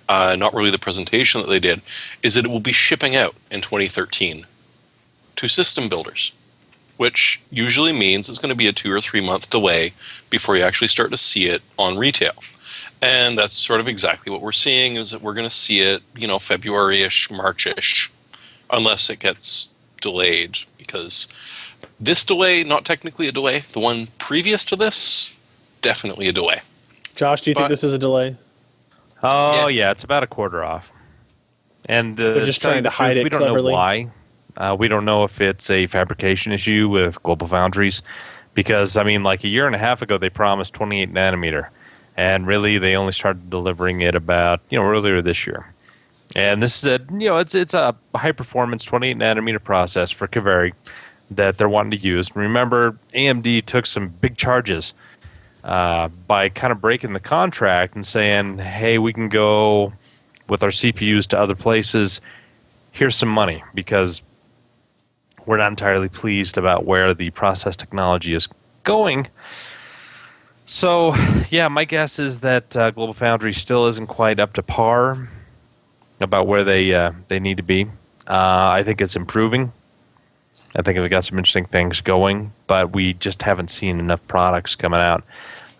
not really the presentation that they did, is that it will be shipping out in 2013 to system builders, which usually means it's going to be a 2 or 3 month delay before you actually start to see it on retail. And that's sort of exactly what we're seeing, is that we're going to see it, February-ish, March-ish, unless it gets delayed, because this delay, not technically a delay. The one previous to this, definitely a delay. Josh, do you think this is a delay? Oh, yeah, it's about a quarter off. And they're just trying to hide it we don't cleverly. know why. We don't know if it's a fabrication issue with Global Foundries, because, I mean, like a year and a half ago, they promised 28 nanometer, and really they only started delivering it about, earlier this year. And this is it's a high performance 28 nanometer process for Kaveri that they're wanting to use. Remember, AMD took some big charges by kind of breaking the contract and saying, hey, we can go with our CPUs to other places. Here's some money, because we're not entirely pleased about where the process technology is going. So, yeah, my guess is that Global Foundry still isn't quite up to par about where they need to be. I think it's improving. I think they've got some interesting things going, but we just haven't seen enough products coming out.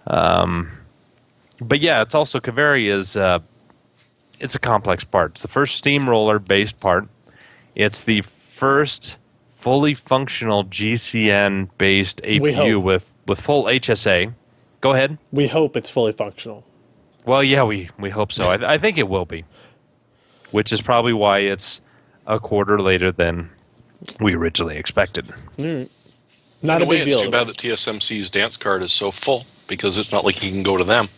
But yeah, it's also Kaveri is it's a complex part. It's the first steamroller-based part. It's the first fully functional GCN-based APU with full HSA. Go ahead. We hope it's fully functional. Well, yeah, we hope so. I think it will be, which is probably why it's a quarter later than we originally expected. Not a big deal. It's too bad that TSMC's dance card is so full, because it's not like you can go to them.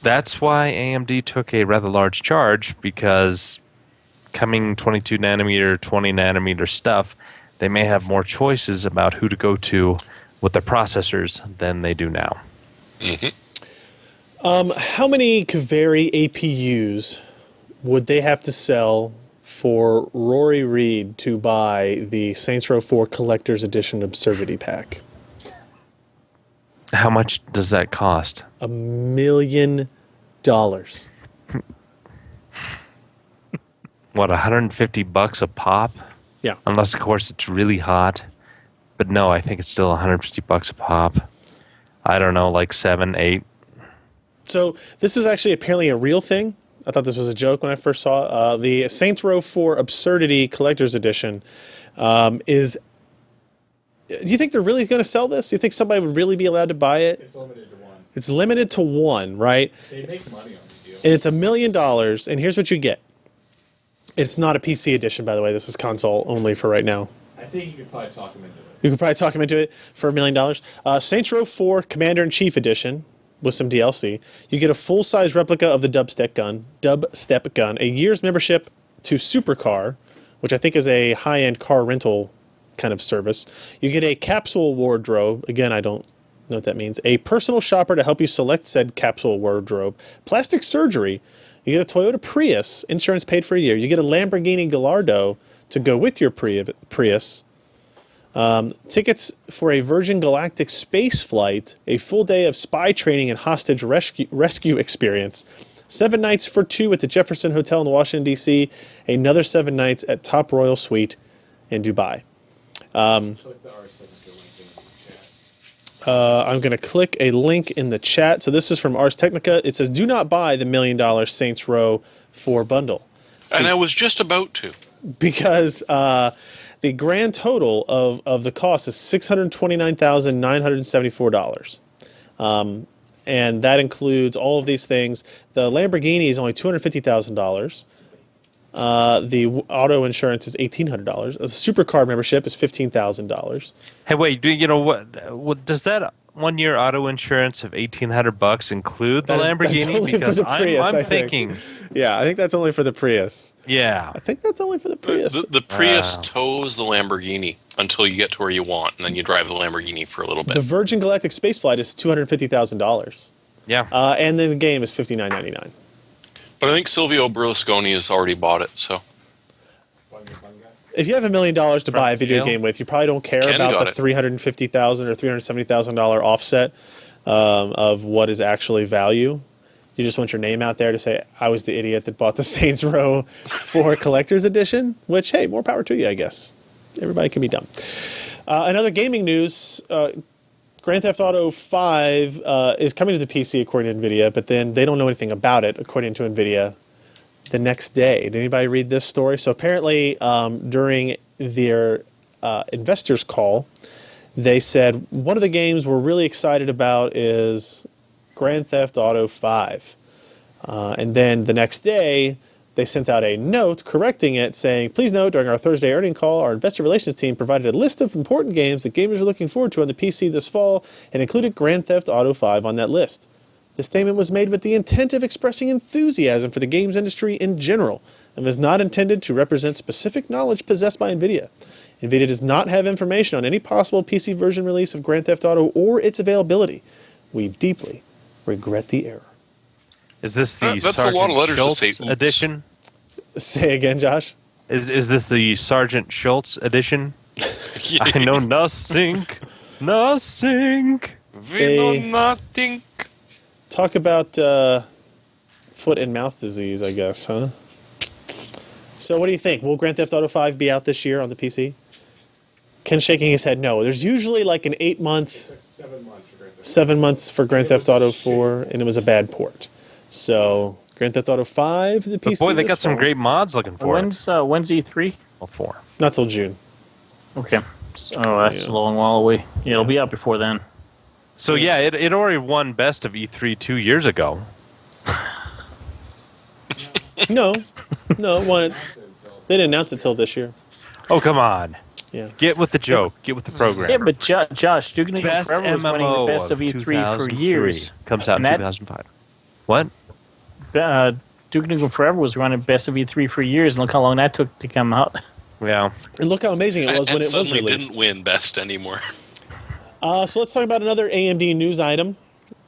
That's why AMD took a rather large charge, because coming 22 nanometer, 20 nanometer stuff, they may have more choices about who to go to with their processors than they do now. Mm-hmm. How many Kaveri APUs would they have to sell for Rory Reid to buy the Saints Row 4 Collector's Edition Absurdity Pack? How much does that cost? $1 million. What, $150 a pop? Yeah. Unless, of course, it's really hot. But no, I think it's still $150 a pop. I don't know, like 7, 8. So this is actually apparently a real thing. I thought this was a joke when I first saw it. The Saints Row 4 Absurdity Collector's Edition is... Do you think they're really going to sell this? Do you think somebody would really be allowed to buy it? It's limited to one. It's limited to one, right? They make money on this deal. And it's $1 million, and here's what you get. It's not a PC edition, by the way. This is console only for right now. I think you could probably talk them into it. You could probably talk him into it for $1 million. Saints Row 4 Commander-in-Chief Edition with some DLC. You get a full-size replica of the dubstep gun, a year's membership to Supercar, which I think is a high-end car rental kind of service. You get a capsule wardrobe. Again, I don't know what that means. A personal shopper to help you select said capsule wardrobe. Plastic surgery. You get a Toyota Prius, insurance paid for a year. You get a Lamborghini Gallardo to go with your Prius. Tickets for a Virgin Galactic space flight, a full day of spy training and hostage rescue experience, 7 nights for 2 at the Jefferson Hotel in Washington, D.C., another 7 nights at Top Royal Suite in Dubai. Click the R7 link in the chat. I'm going to click a link in the chat. So this is from Ars Technica. It says, do not buy the $1 million Saints Row 4 bundle. And I was just about to. Because the grand total of the cost is $629,974. And that includes all of these things. The Lamborghini is only $250,000. The auto insurance is $1,800. A supercar membership is $15,000. Hey, wait. Do you know what? Does that 1 year auto insurance of $1,800 include the That's Lamborghini? only for Because the Prius, I'm I think. thinking, Yeah, I think that's only for the Prius. yeah. I think that's only for the Prius. The Prius tows the Lamborghini until you get to where you want, and then you drive the Lamborghini for a little bit. The Virgin Galactic space flight is $250,000. Yeah. And then the game is $59.99. But I think Silvio Berlusconi has already bought it, so. Fun guy. If you have $1 million to buy a video scale. game with, you probably don't care Ken about got the it. $350,000 or $370,000 offset of what is actually value. You just want your name out there to say, I was the idiot that bought the Saints Row 4 Collector's Edition, which, hey, more power to you, I guess. Everybody can be dumb. Another gaming news, Grand Theft Auto 5 is coming to the PC, according to NVIDIA, but then they don't know anything about it, according to NVIDIA, the next day. Did anybody read this story? So apparently during their investors call, they said one of the games we're really excited about is Grand Theft Auto 5. And then the next day, they sent out a note correcting it, saying, please note, during our Thursday earnings call, our investor relations team provided a list of important games that gamers are looking forward to on the PC this fall and included Grand Theft Auto 5 on that list. The statement was made with the intent of expressing enthusiasm for the games industry in general and was not intended to represent specific knowledge possessed by NVIDIA. NVIDIA does not have information on any possible PC version release of Grand Theft Auto or its availability. We deeply regret the error. Is this the That's a Sergeant lot of letters to Schultz say, oops. edition? Say again, Josh. Is this the Sergeant Schultz edition? I know nothing. Nothing. We know nothing. Talk about foot and mouth disease, I guess, huh? So what do you think? Will Grand Theft Auto 5 be out this year on the PC? Ken's shaking his head no. There's usually like an 8-month, It's like 7 months for Grand Theft. 7 months for Grand It was Theft Auto a 4, and it was a bad port. So Grand Theft Auto 5, the PC. But boy, they this got some fall. great mods looking for it. When's E3? Well, 4. Not till June. Okay. So that's Yeah. a long while away. Yeah, it'll be out before then. So yeah, it already won Best of E3 2 years ago. No, no, one. So They didn't announce it till this year. Oh, come on. Yeah. Get with the joke. Get with the program. Yeah, but Josh, Duke Nukem Best Forever was winning the MMO best of E3 for 2003. years. Comes out And in that- 2005. What? Duke Nukem Forever was running best of E3 for years, and look how long that took to come out. Yeah. And look how amazing it was when And it was suddenly released. didn't win best anymore. So let's talk about another AMD news item.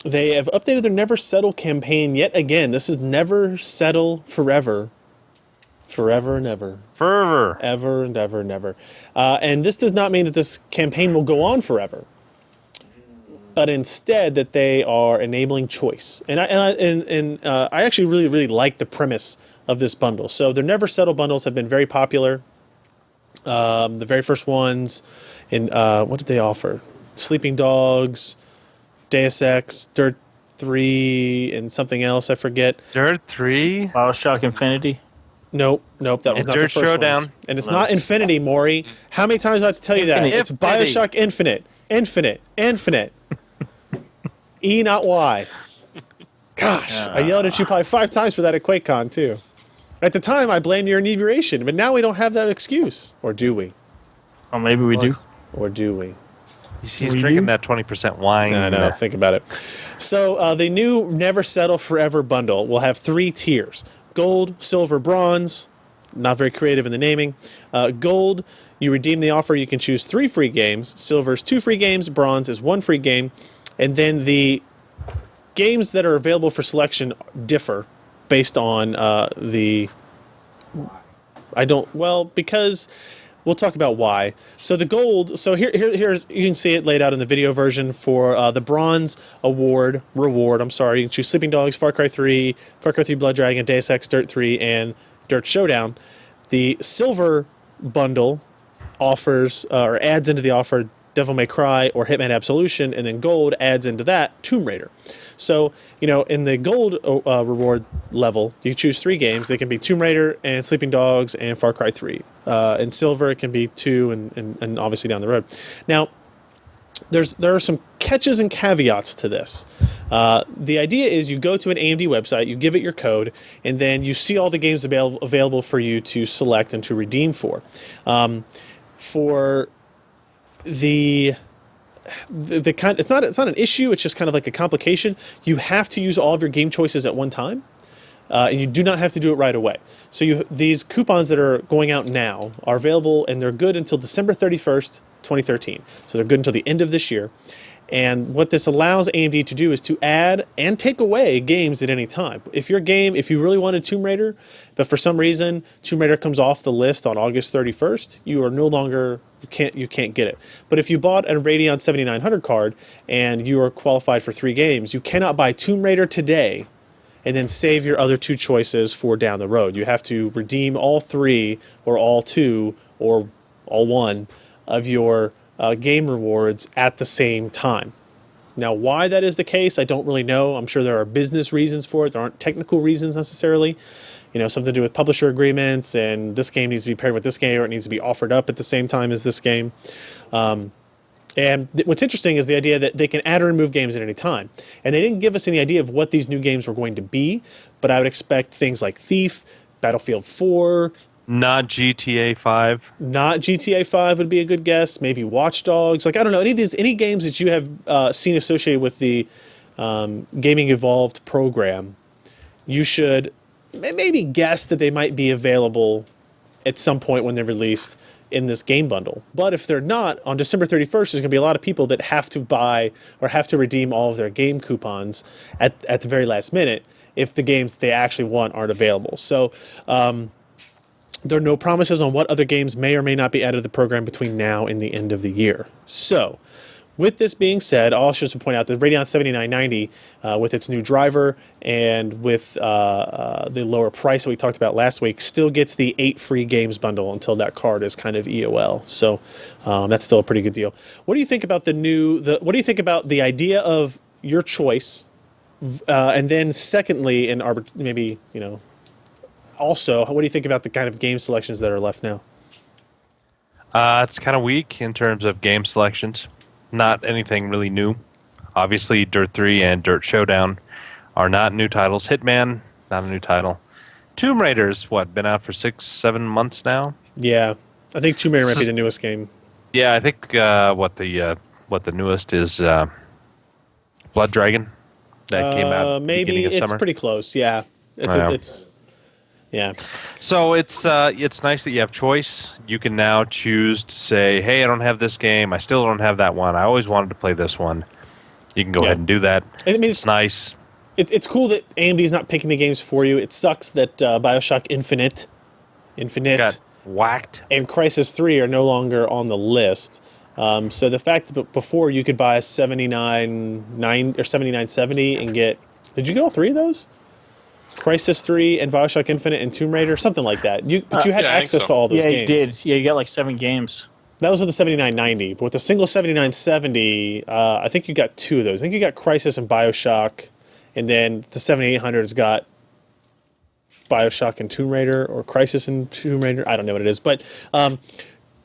They have updated their Never Settle campaign yet again. This is Never Settle Forever. Forever and ever. Fervor. Ever and ever and ever. And this does not mean that this campaign will go on forever, but instead that they are enabling choice. And I actually really, really like the premise of this bundle. So their Never Settle bundles have been very popular. The very first ones, in what did they offer? Sleeping Dogs, Deus Ex, Dirt 3, and something else I forget. Dirt 3. Bioshock Infinity. Nope, that was And not Dirt the first Showdown. ones. And it's not Infinity, Maury. How many times do I have to tell you that? Infinity. It's Bioshock Infinite. Infinite. E, not Y. Gosh, I yelled at you probably 5 times for that at QuakeCon, too. At the time, I blamed your inebriation, but now we don't have that excuse. Or do we? Or maybe we do. Or do we? He's We drinking do? that 20% wine. I know, think about it. So the new Never Settle Forever bundle will have 3 tiers. Gold, silver, bronze. Not very creative in the naming. Gold, you redeem the offer, you can choose 3 free games. Silver is 2 free games. Bronze is 1 free game. And then the games that are available for selection differ based on because we'll talk about why. So the gold, so here's, you can see it laid out in the video version for the bronze reward, you can choose Sleeping Dogs, Far Cry 3, Far Cry 3 Blood Dragon, Deus Ex, Dirt 3, and Dirt Showdown. The silver bundle offers, or adds into the offer, Devil May Cry or Hitman Absolution, and then gold adds into that Tomb Raider. So, in the gold reward level, you choose 3 games. They can be Tomb Raider and Sleeping Dogs and Far Cry 3. In silver, it can be 2 and obviously down the road. Now, there are some catches and caveats to this. The idea is you go to an AMD website, you give it your code, and then you see all the games available for you to select and to redeem for. For the kind, it's not an issue. It's just kind of like a complication. You have to use all of your game choices at one time. And you do not have to do it right away. So these coupons that are going out now are available, and they're good until December 31st, 2013. So they're good until the end of this year. And what this allows AMD to do is to add and take away games at any time. If you really wanted Tomb Raider, but for some reason Tomb Raider comes off the list on August 31st, you can't get it. But if you bought a Radeon 7900 card and you are qualified for 3 games, you cannot buy Tomb Raider today and then save your other 2 choices for down the road. You have to redeem all 3 or all 2 or all 1 of your game rewards at the same time. Now, why that is the case, I don't really know. I'm sure there are business reasons for it. There aren't technical reasons necessarily. Something to do with publisher agreements, and this game needs to be paired with this game, or it needs to be offered up at the same time as this game. And what's interesting is the idea that they can add or remove games at any time. And they didn't give us any idea of what these new games were going to be, but I would expect things like Thief, Battlefield 4. Not GTA 5. Not GTA 5 would be a good guess. Maybe Watch Dogs. I don't know, any games that you have seen associated with the Gaming Evolved program, you should maybe guess that they might be available at some point when they're released in this game bundle. But if they're not, on December 31st, there's going to be a lot of people that have to buy or have to redeem all of their game coupons at the very last minute if the games they actually want aren't available. So there are no promises on what other games may or may not be added to the program between now and the end of the year. So with this being said, I'll also point out the Radeon 7990 with its new driver and with the lower price that we talked about last week still gets the 8 free games bundle until that card is kind of EOL. So that's still a pretty good deal. What do you think about what do you think about the idea of your choice? And then secondly, maybe, also, what do you think about the kind of game selections that are left now? It's kind of weak in terms of game selections. Not anything really new. Obviously, Dirt 3 and Dirt Showdown are not new titles. Hitman, not a new title. Tomb Raider's, been out for 6-7 months now? Yeah. I think Tomb Raider might be the newest game. Yeah, I think what the newest is Blood Dragon. That came out maybe beginning of it's summer. pretty close, yeah. Yeah. So it's nice that you have choice. You can now choose to say, hey, I don't have this game. I still don't have that one. I always wanted to play this one. You can go ahead and do that. I mean, it's nice. It's cool that AMD is not picking the games for you. It sucks that BioShock Infinite got whacked, and Crysis 3 are no longer on the list. So the fact that before you could buy a 79.9 or 79.70 and get... Did you get all 3 of those? Crysis 3 and BioShock Infinite and Tomb Raider, something like that. But you had access to all those games. Yeah, you did. Yeah, you got like 7 games. That was with the 7990. But with the single 7970, I think you got 2 of those. I think you got Crysis and BioShock, and then the 7800's got BioShock and Tomb Raider, or Crysis and Tomb Raider. I don't know what it is. But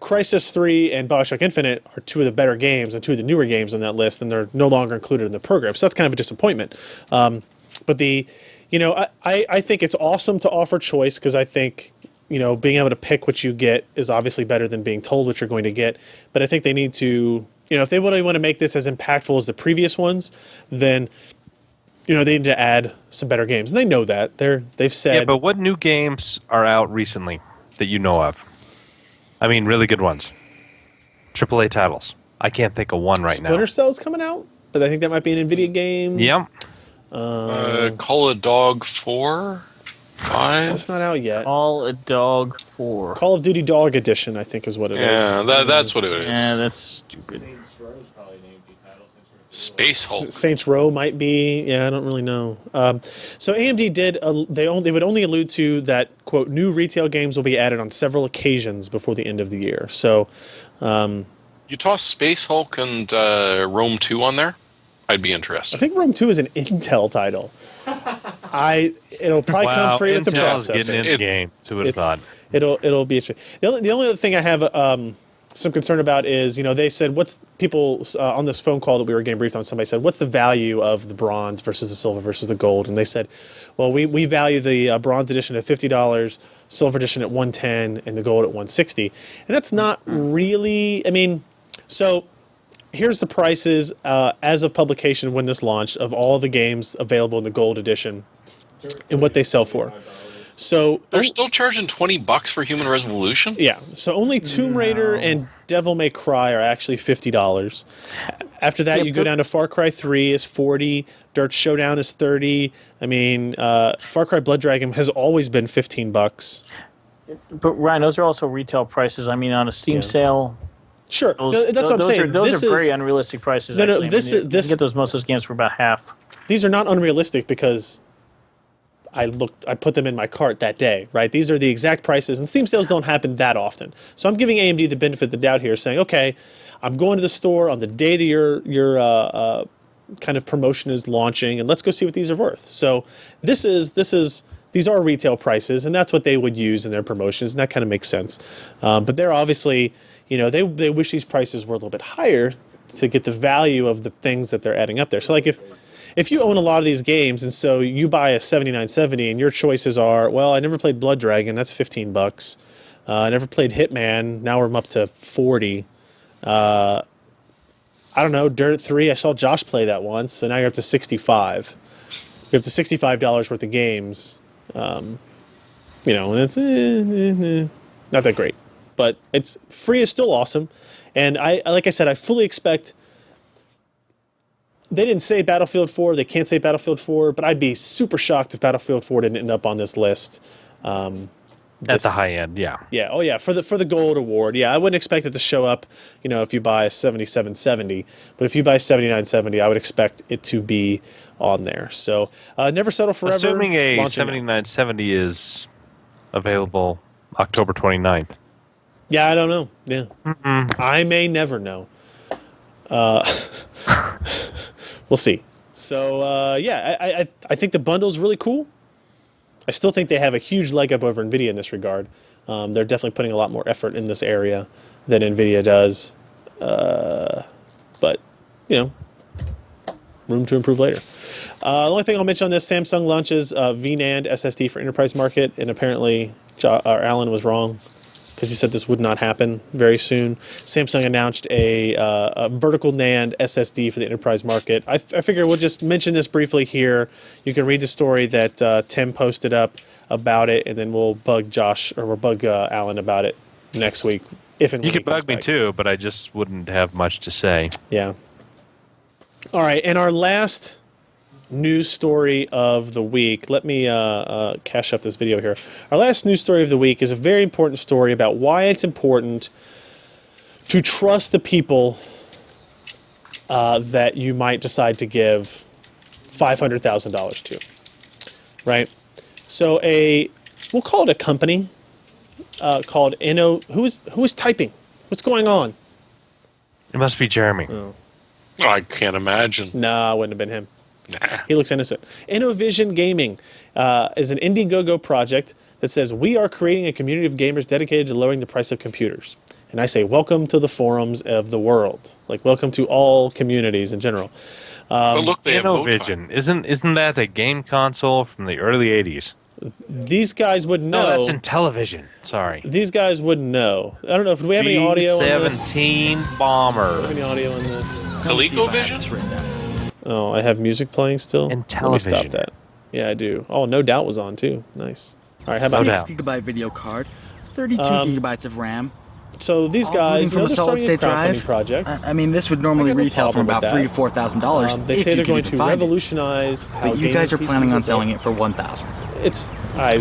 Crysis 3 and BioShock Infinite are 2 of the better games and 2 of the newer games on that list, and they're no longer included in the program. So that's kind of a disappointment. But I think it's awesome to offer choice, because I think, being able to pick what you get is obviously better than being told what you're going to get. But I think they need to, if they really want to make this as impactful as the previous ones, then, they need to add some better games. And they know that. They've said... Yeah, but what new games are out recently that you know of? I mean, really good ones. AAA titles. I can't think of one right now. Splinter Cell's coming out, but I think that might be an NVIDIA game. Yep. Call a Dog 4? 5? It's not out yet. Call a Dog 4. Call of Duty Dog Edition, I think, is what it is. Yeah, that's what it is. Yeah, that's stupid. Saints Row is probably an AMD title. Space Hulk. Saints Row might be. Yeah, I don't really know. So AMD did. They would only allude to that, quote, new retail games will be added on several occasions before the end of the year. So, you toss Space Hulk and Rome 2 on there? I'd be I interested. think Rome 2 is an Intel title. It'll probably come free with the Intel's processor. getting in the game. Who would have thought? It'll be interesting. The only other thing I have some concern about is, they said, what's people on this phone call that we were getting briefed on, somebody said, what's the value of the bronze versus the silver versus the gold? And they said, well, we value the bronze edition at $50, silver edition at $110, and the gold at $160. And that's not really, so here's the prices as of publication when this launched of all the games available in the gold edition and what they sell for. So they're still charging $20 for Human Revolution? Yeah. So only Tomb Raider and Devil May Cry are actually $50. After that, you go down to Far Cry 3 is $40. Dirt Showdown is $30. Far Cry Blood Dragon has always been $15. But Ryan, those are also retail prices. On a Steam sale. Sure. That's what I'm saying. Those are very unrealistic prices. No, you can get most of those games for about half. These are not unrealistic because I put them in my cart that day, right? These are the exact prices, and Steam sales don't happen that often. So I'm giving AMD the benefit of the doubt here, saying, okay, I'm going to the store on the day that your kind of promotion is launching, and let's go see what these are worth. So these are retail prices, and that's what they would use in their promotions, and that kind of makes sense. But they're obviously, they wish these prices were a little bit higher to get the value of the things that they're adding up there. So like if you own a lot of these games, and so you buy a 7970, and your choices are, well, I never played Blood Dragon, that's $15. I never played Hitman, now we're up to $40. I don't know, Dirt 3, I saw Josh play that once, so now you're up to $65. You're up to $65 worth of games. And it's not that great. But it's free is still awesome. And like I said, I fully expect. They didn't say Battlefield 4. They can't say Battlefield 4, but I'd be super shocked if Battlefield 4 didn't end up on this list. At the high end, yeah. Yeah. Oh, yeah. For the gold award, yeah. I wouldn't expect it to show up. If you buy a 7770, but if you buy a 7970, I would expect it to be on there. So Never Settle Forever. Assuming a 7970 is available October 29th. Yeah, I don't know. Yeah, I may never know. We'll see. So I think the bundle's really cool. I still think they have a huge leg up over NVIDIA in this regard. They're definitely putting a lot more effort in this area than NVIDIA does. But room to improve later. The only thing I'll mention on this, Samsung launches V-NAND SSD for enterprise market, and apparently Alan was wrong because he said this would not happen very soon. Samsung announced a vertical NAND SSD for the enterprise market. I figure we'll just mention this briefly here. You can read the story that Tim posted up about it, and then we'll bug Josh or we'll bug Alan about it next week. If and when you could bug me too, but I just wouldn't have much to say. Yeah. All right, and our last news story of the week. Let me cash up this video here. Our last news story of the week is a very important story about why it's important to trust the people that you might decide to give $500,000 to. Right? So we'll call it a company called who is typing? What's going on? It must be Jeremy. Oh. I can't imagine. Nah, it wouldn't have been him. Nah. He looks innocent. InnoVision Gaming is an Indiegogo project that says, we are creating a community of gamers dedicated to lowering the price of computers. And I say, welcome to the forums of the world. Like, welcome to all communities in general. But look, they have InnoVision. Isn't that a game console from the early 80s? These guys would know. No, that's in television. Sorry. These guys wouldn't know. I don't know if we have any audio on this. B-17 Bomber. Do we have any audio on this? ColecoVision? Oh, I have music playing still? And Let me stop television. that. Yeah, I do. Oh, No Doubt was on too. Nice. All right, how about No that? Doubt. 6 gigabyte video card, 32 gigabytes of RAM. So these all guys, moving from they're starting a crowdfunding project. I mean, this would normally I got no retail for problem about with $3,000 to $4,000. They say they're going to revolutionize how But you guys are gaming planning PCs on are selling built. it for $1,000. It's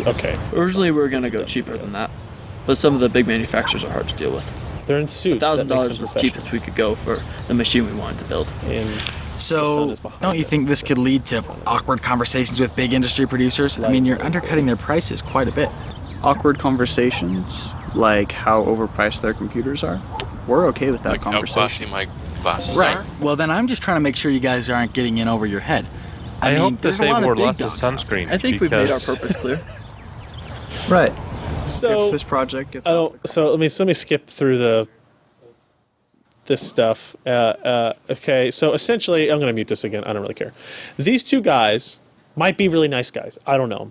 okay. Originally, we were going to go cheaper than that, but some of the big manufacturers are hard to deal with. They're in suits. That makes $1,000 them was professional. cheapest we could go for the machine we wanted to build. And the sun So, is behind don't you it. think this could lead to awkward conversations with big industry producers? I mean, you're undercutting their prices quite a bit. Awkward conversations, like how overpriced their computers are. We're okay with that Like how conversation. classy my glasses Right. are? Well, then I'm just trying to make sure you guys aren't getting in over your head. I mean, hope that there's a they lot of wore big less of dogs out there. sunscreen. I think we've made our because- purpose clear. Right. So if this project gets off the so let me skip through the this stuff. Okay, so essentially, I'm going to mute this again. I don't really care. These two guys might be really nice guys. I don't know.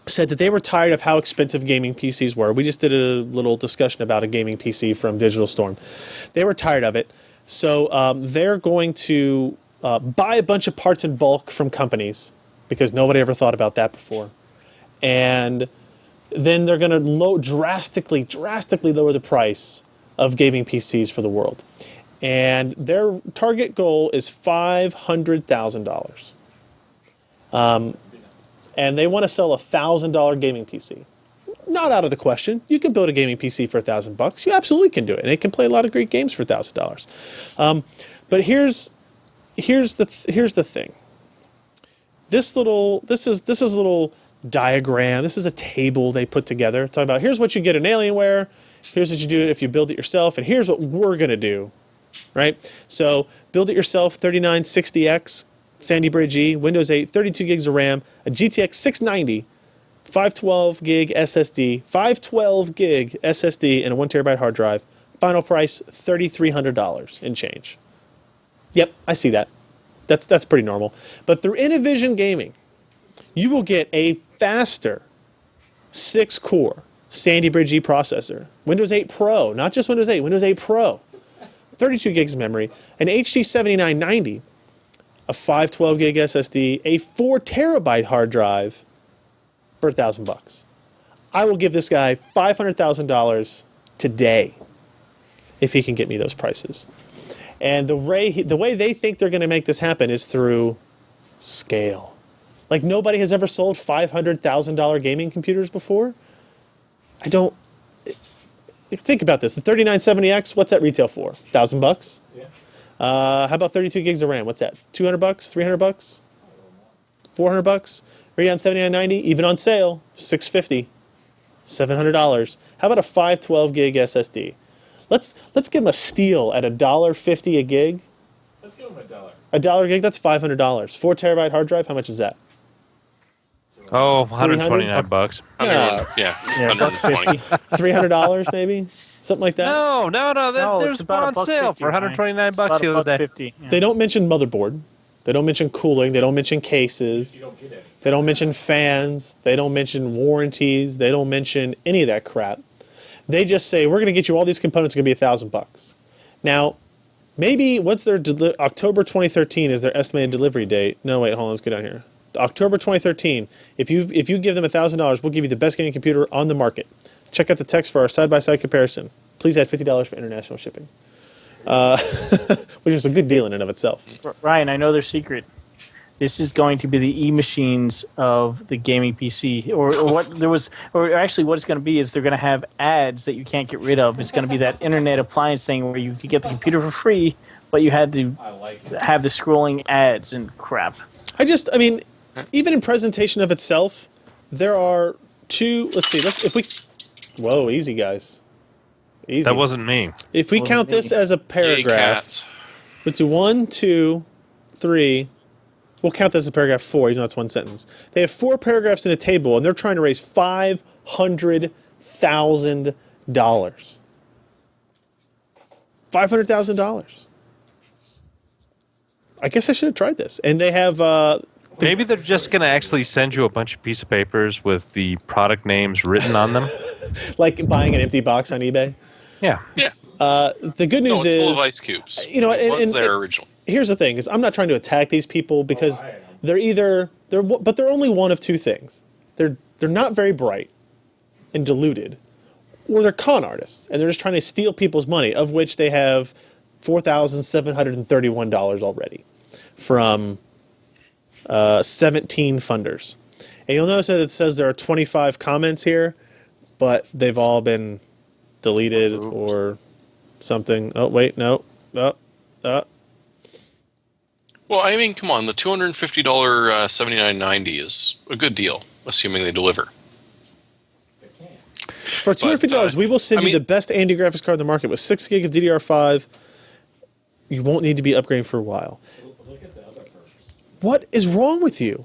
Said that they were tired of how expensive gaming PCs were. We just did a little discussion about a gaming PC from Digital Storm. They were tired of it. So they're going to buy a bunch of parts in bulk from companies because nobody ever thought about that before. And then they're going to drastically lower the price of gaming PCs for the world. And their target goal is $500,000. And they want to sell a $1,000 gaming PC. Not out of the question. You can build a gaming PC for $1,000. You absolutely can do it, and it can play a lot of great games for $1,000. But here's the thing. This is a little diagram. This is a table they put together talking about here's what you get in Alienware. Here's what you do if you build it yourself, and here's what we're gonna do. Right? So build it yourself. 3960X. Sandy Bridge E, Windows 8, 32 gigs of RAM, a GTX 690, 512 gig SSD, 512 gig SSD, and a 1 terabyte hard drive. Final price, $3,300 and change. Yep, I see that. That's pretty normal. But through Innovision Gaming, you will get a faster 6-core Sandy Bridge E processor, Windows 8 Pro, not just Windows 8, Windows 8 Pro, 32 gigs of memory, an HD 7990, a 512 gig SSD, a 4 terabyte hard drive for $1,000. I will give this guy $500,000 today if he can get me those prices. And the way they think they're going to make this happen is through scale. Like nobody has ever sold $500,000 gaming computers before. I don't think about this. The 3970X, what's that retail for? $1,000? Yeah. How about 32 gigs of RAM? What's that? $200? $300? $400? Radeon 7990, even on sale, $650, $700. How about a 512 gig SSD? Let's give them a steal at $1.50 a gig. Let's give them $1. $1 gig, that's $500. 4 terabyte hard drive, how much is that? Oh, $129. Yeah, 120. $300 maybe, something like that. No. There's one on sale for $129 the other day. $150, yeah. They don't mention motherboard. They don't mention cooling. They don't mention cases. You don't get any. They don't mention fans. They don't mention warranties. They don't mention any of that crap. They just say, we're going to get you all these components. It's going to be $1,000. Now, maybe what's their October 2013 is their estimated delivery date. No, wait, hold on. Let's go down here. October 2013. If you give them $1,000, we'll give you the best gaming computer on the market. Check out the text for our side-by-side comparison. Please add $50 for international shipping, which is a good deal in and of itself. Ryan, I know their secret. This is going to be the e-machines of the gaming PC, or actually what it's going to be is they're going to have ads that you can't get rid of. It's going to be that internet appliance thing where you could get the computer for free, but you had to have the scrolling ads and crap. I mean, even in presentation of itself, there are two. Let's see. Whoa, easy guys. Easy. That wasn't me. If we count this as a paragraph, let's do 1, 2, 3. We'll count this as paragraph 4, even though that's one sentence. They have 4 paragraphs in a table, and they're trying to raise $500,000. $500,000. I guess I should have tried this. And they have... Maybe they're just going to actually send you a bunch of piece of papers with the product names written on them. Like buying an empty box on eBay? Yeah. Yeah. The good news it's is... full of ice cubes. You know, One's their original. Here's the thing: is I'm not trying to attack these people because they're only one of two things. They're not very bright and deluded, or they're con artists and they're just trying to steal people's money, of which they have $4,731 already from 17 funders. And you'll notice that it says there are 25 comments here, but they've all been deleted or something. Oh wait, no. Well, I mean, come on. The $250 $79.90 is a good deal, assuming they deliver. For $250, we will send you the best AMD graphics card in the market with 6 gig of DDR5. You won't need to be upgrading for a while. Look at the other purchase. What is wrong with you?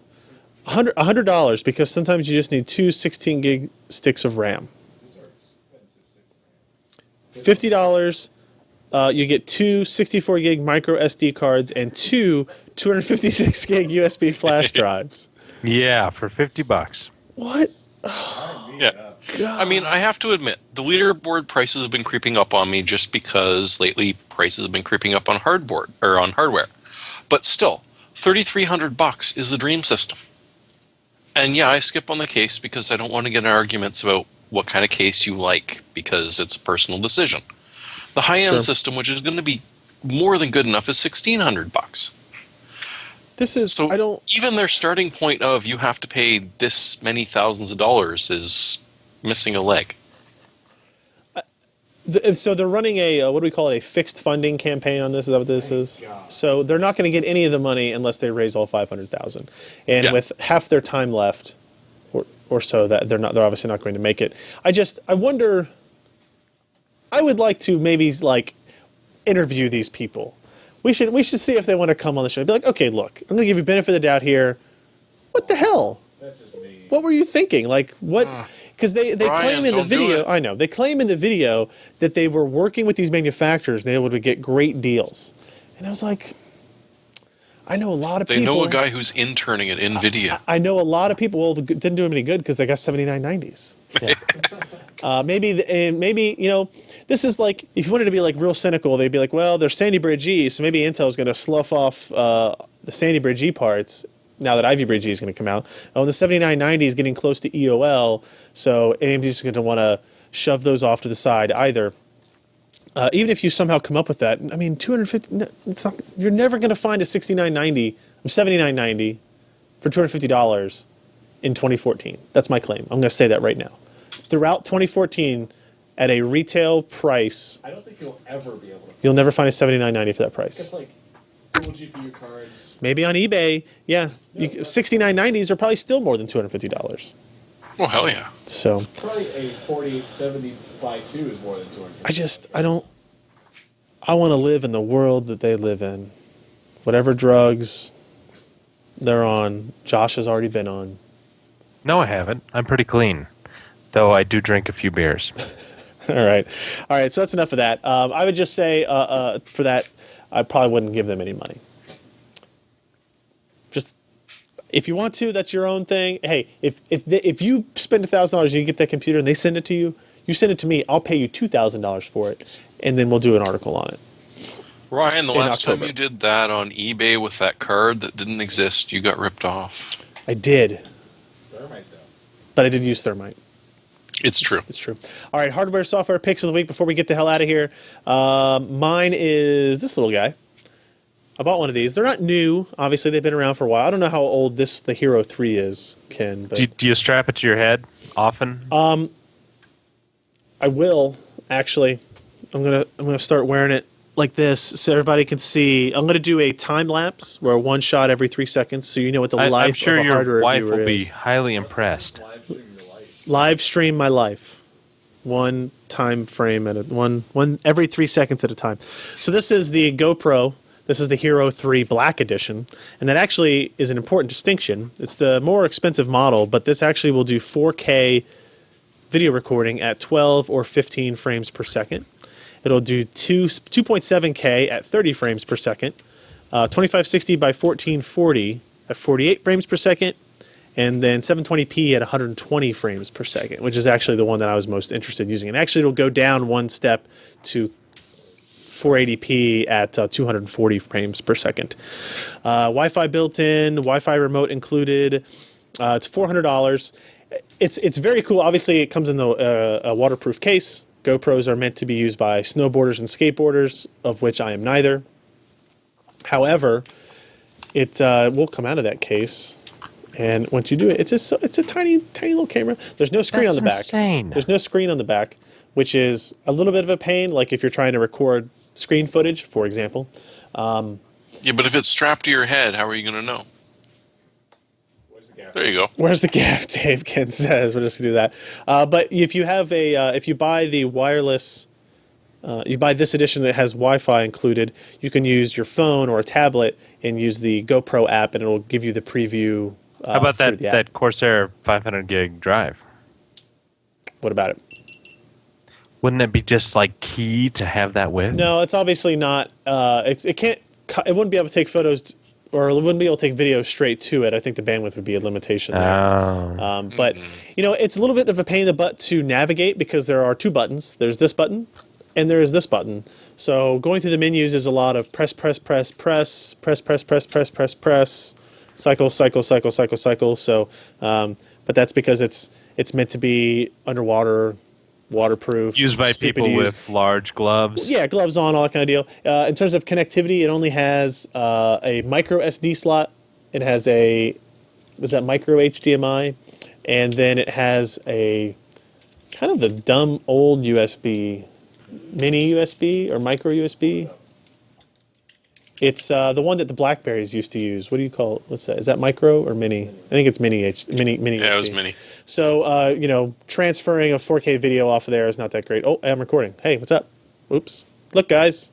$100 because sometimes you just need 2 16 gig sticks of RAM. These are expensive sticks, man. $50 you get two 64 gig micro SD cards and two 256 gig USB flash drives. Yeah, for $50. What? Yeah. I mean, I have to admit, the leaderboard prices have been creeping up on me just because lately prices have been creeping up on hardware. But still, $3,300 is the dream system. And yeah, I skip on the case because I don't want to get in arguments about what kind of case you like because it's a personal decision. The high-end system, which is going to be more than good enough, is $1,600. This is so even their starting point of you have to pay this many thousands of dollars is missing a leg. So they're running a what do we call it? A fixed funding campaign on this. Is that what this is? God. So they're not going to get any of the money unless they raise all $500,000. And with half their time left, or so, that they're obviously not going to make it. I wonder. I would like to maybe interview these people. We should see if they want to come on the show. Be like, okay, look, I'm going to give you benefit of the doubt here. What the hell? That's just me. What were you thinking? Like what? Because they claim in the video. I know they claim in the video that they were working with these manufacturers and they were able to get great deals. And I was like, I know a lot of people. They know a guy who's interning at NVIDIA. I know a lot of people. Well, didn't do them any good because they got 7990s. Yeah. Maybe this is like, if you wanted to be like real cynical, they'd be like, well, they're Sandy Bridge E, so maybe Intel's going to slough off the Sandy Bridge E parts now that IVB-E is going to come out. Oh, the 7990 is getting close to EOL, so AMD's going to want to shove those off to the side either. Even if you somehow come up with that, I mean, $250. You're never going to find a 7990 for $250 in 2014. That's my claim. I'm going to say that right now. Throughout 2014, at a retail price, I don't think you'll ever be able to. You'll never find a 7990 for that price. It's like dual GPU cards. Maybe on eBay, yeah. 6990s are probably still more than $250. Oh, hell yeah. So Probably a 4870 Ti 2 is more than 200. I want to live in the world that they live in. Whatever drugs they're on, Josh has already been on. No, I haven't. I'm pretty clean, though I do drink a few beers. All right. So that's enough of that. I would just say for that, I probably wouldn't give them any money. Just if you want to, that's your own thing. Hey, if you spend $1,000 and you get that computer and they send it to you, you send it to me. I'll pay you $2,000 for it, and then we'll do an article on it. Ryan, the last time you did that on eBay with that card that didn't exist, you got ripped off. I did. Thermite, though. But I did use Thermite. It's true. It's true. All right, hardware, software picks of the week before we get the hell out of here. Mine is this little guy. I bought one of these. They're not new. Obviously, they've been around for a while. I don't know how old the Hero 3 is, Ken. But Do you strap it to your head often? I will, actually. I'm gonna start wearing it like this so everybody can see. I'm gonna do a time lapse where one shot every 3 seconds, so you know what the life I'm sure of a hardware your wife reviewer will be is. highly impressed. Live stream my life, one time frame at one every 3 seconds at a time. So this is the GoPro. This is the Hero 3 Black Edition, and that actually is an important distinction. It's the more expensive model, but this actually will do 4K video recording at 12 or 15 frames per second. It'll do 2.7K at 30 frames per second, 2560 by 1440 at 48 frames per second, and then 720p at 120 frames per second, which is actually the one that I was most interested in using. And actually, it'll go down one step to 480p at 240 frames per second. Wi-Fi built in, Wi-Fi remote included. It's $400. It's very cool. Obviously, it comes in a waterproof case. GoPros are meant to be used by snowboarders and skateboarders, of which I am neither. However, it will come out of that case, and once you do it, it's a tiny little camera. There's no screen on the back. Insane. There's no screen on the back, which is a little bit of a pain. Like if you're trying to record screen footage, for example. Yeah, but if it's strapped to your head, how are you going to know? There you go. Where's the gaff tape? Ken says we're just gonna do that. But if you have if you buy the wireless, you buy this edition that has Wi-Fi included, you can use your phone or a tablet and use the GoPro app, and it'll give you the preview. How about that Corsair 500 gig drive? What about it? Wouldn't it be just like key to have that width? No, it's obviously not. It can't. It wouldn't be able to take photos, or it wouldn't be able to take video straight to it. I think the bandwidth would be a limitation there. But it's a little bit of a pain in the butt to navigate because there are two buttons. There's this button, and there is this button. So going through the menus is a lot of press, press, press, press, press, press, press, press, press, press, cycle, cycle, cycle, cycle, cycle. So, but that's because it's meant to be underwater, waterproof. Used by people with large gloves. Yeah, gloves on, all that kind of deal. In terms of connectivity, it only has a micro SD slot. It has micro HDMI, and then it has a kind of the dumb old USB, mini USB or micro USB. It's the one that the BlackBerries used to use. What do you call it? What's that? Is that micro or mini? I think it's mini. Mini. Yeah, USB. it was mini. So, transferring a 4K video off of there is not that great. Oh, I'm recording. Hey, what's up? Oops. Look, guys.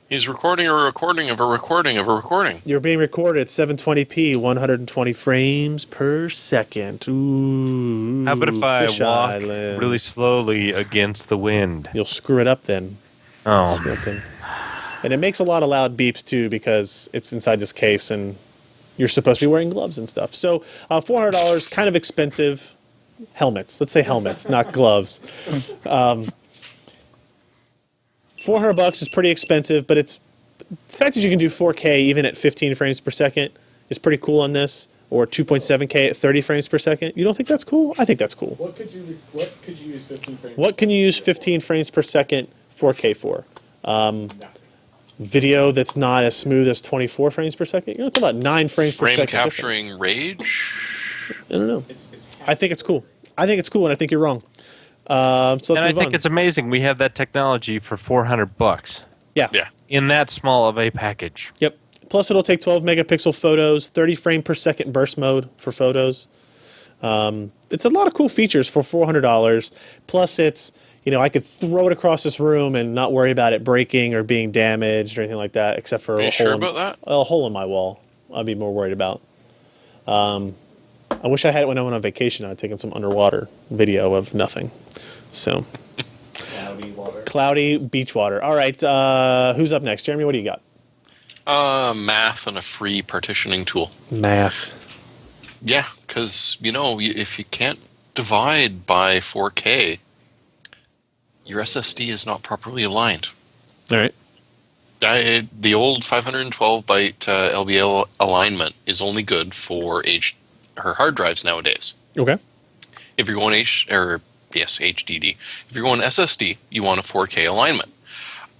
He's recording a recording of a recording of a recording. You're being recorded at 720p, 120 frames per second. Ooh. How about if I Fish walk Island. really slowly against the wind? You'll screw it up then. Oh, Screw it then. And it makes a lot of loud beeps, too, because it's inside this case, and you're supposed to be wearing gloves and stuff. So $400, kind of expensive. Helmets. Let's say helmets, not gloves. $400 is pretty expensive, but the fact that you can do 4K even at 15 frames per second is pretty cool on this, or 2.7K at 30 frames per second. You don't think that's cool? I think that's cool. What could you use 15 frames? What can you use 15 frames per second 4K for? Video that's not as smooth as 24 frames per second. You're talking about 9 frames per Frame second. capturing difference. rage? I don't know. I think it's cool. I think it's cool, and I think you're wrong. So let's and I move think on. it's amazing we have that technology for $400 Yeah. in that small of a package. Yep. Plus, it'll take 12 megapixel photos, 30 frame per second burst mode for photos. It's a lot of cool features for $400. Plus, it's I could throw it across this room and not worry about it breaking or being damaged or anything like that, except for Are you sure about that? A hole in my wall. I'd be more worried about. I wish I had it when I went on vacation. I'd taken some underwater video of nothing. So Cloudy water. cloudy beach water. All right. Who's up next? Jeremy, what do you got? Math and a free partitioning tool. Math. Yeah, because, if you can't divide by 4K, your SSD is not properly aligned. All right. The old 512-byte LBL alignment is only good for hard drives nowadays. Okay. If you're going HDD. If you're going SSD, you want a 4K alignment.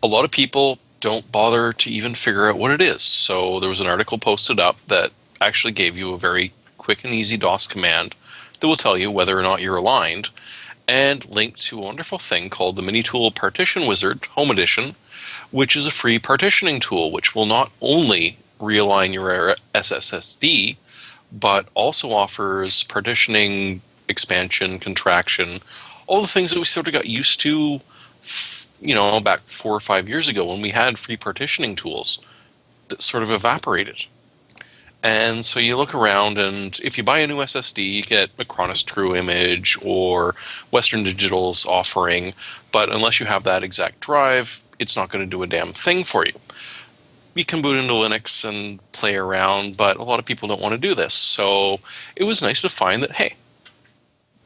A lot of people don't bother to even figure out what it is. So there was an article posted up that actually gave you a very quick and easy DOS command that will tell you whether or not you're aligned, and linked to a wonderful thing called the MiniTool Partition Wizard Home Edition, which is a free partitioning tool which will not only realign your SSD, but also offers partitioning, expansion, contraction, all the things that we sort of got used to, back 4 or 5 years ago when we had free partitioning tools that sort of evaporated. And so you look around, and if you buy a new SSD, you get a Chronos True Image or Western Digital's offering, but unless you have that exact drive, it's not going to do a damn thing for you. You can boot into Linux and play around, but a lot of people don't want to do this. So it was nice to find that, hey,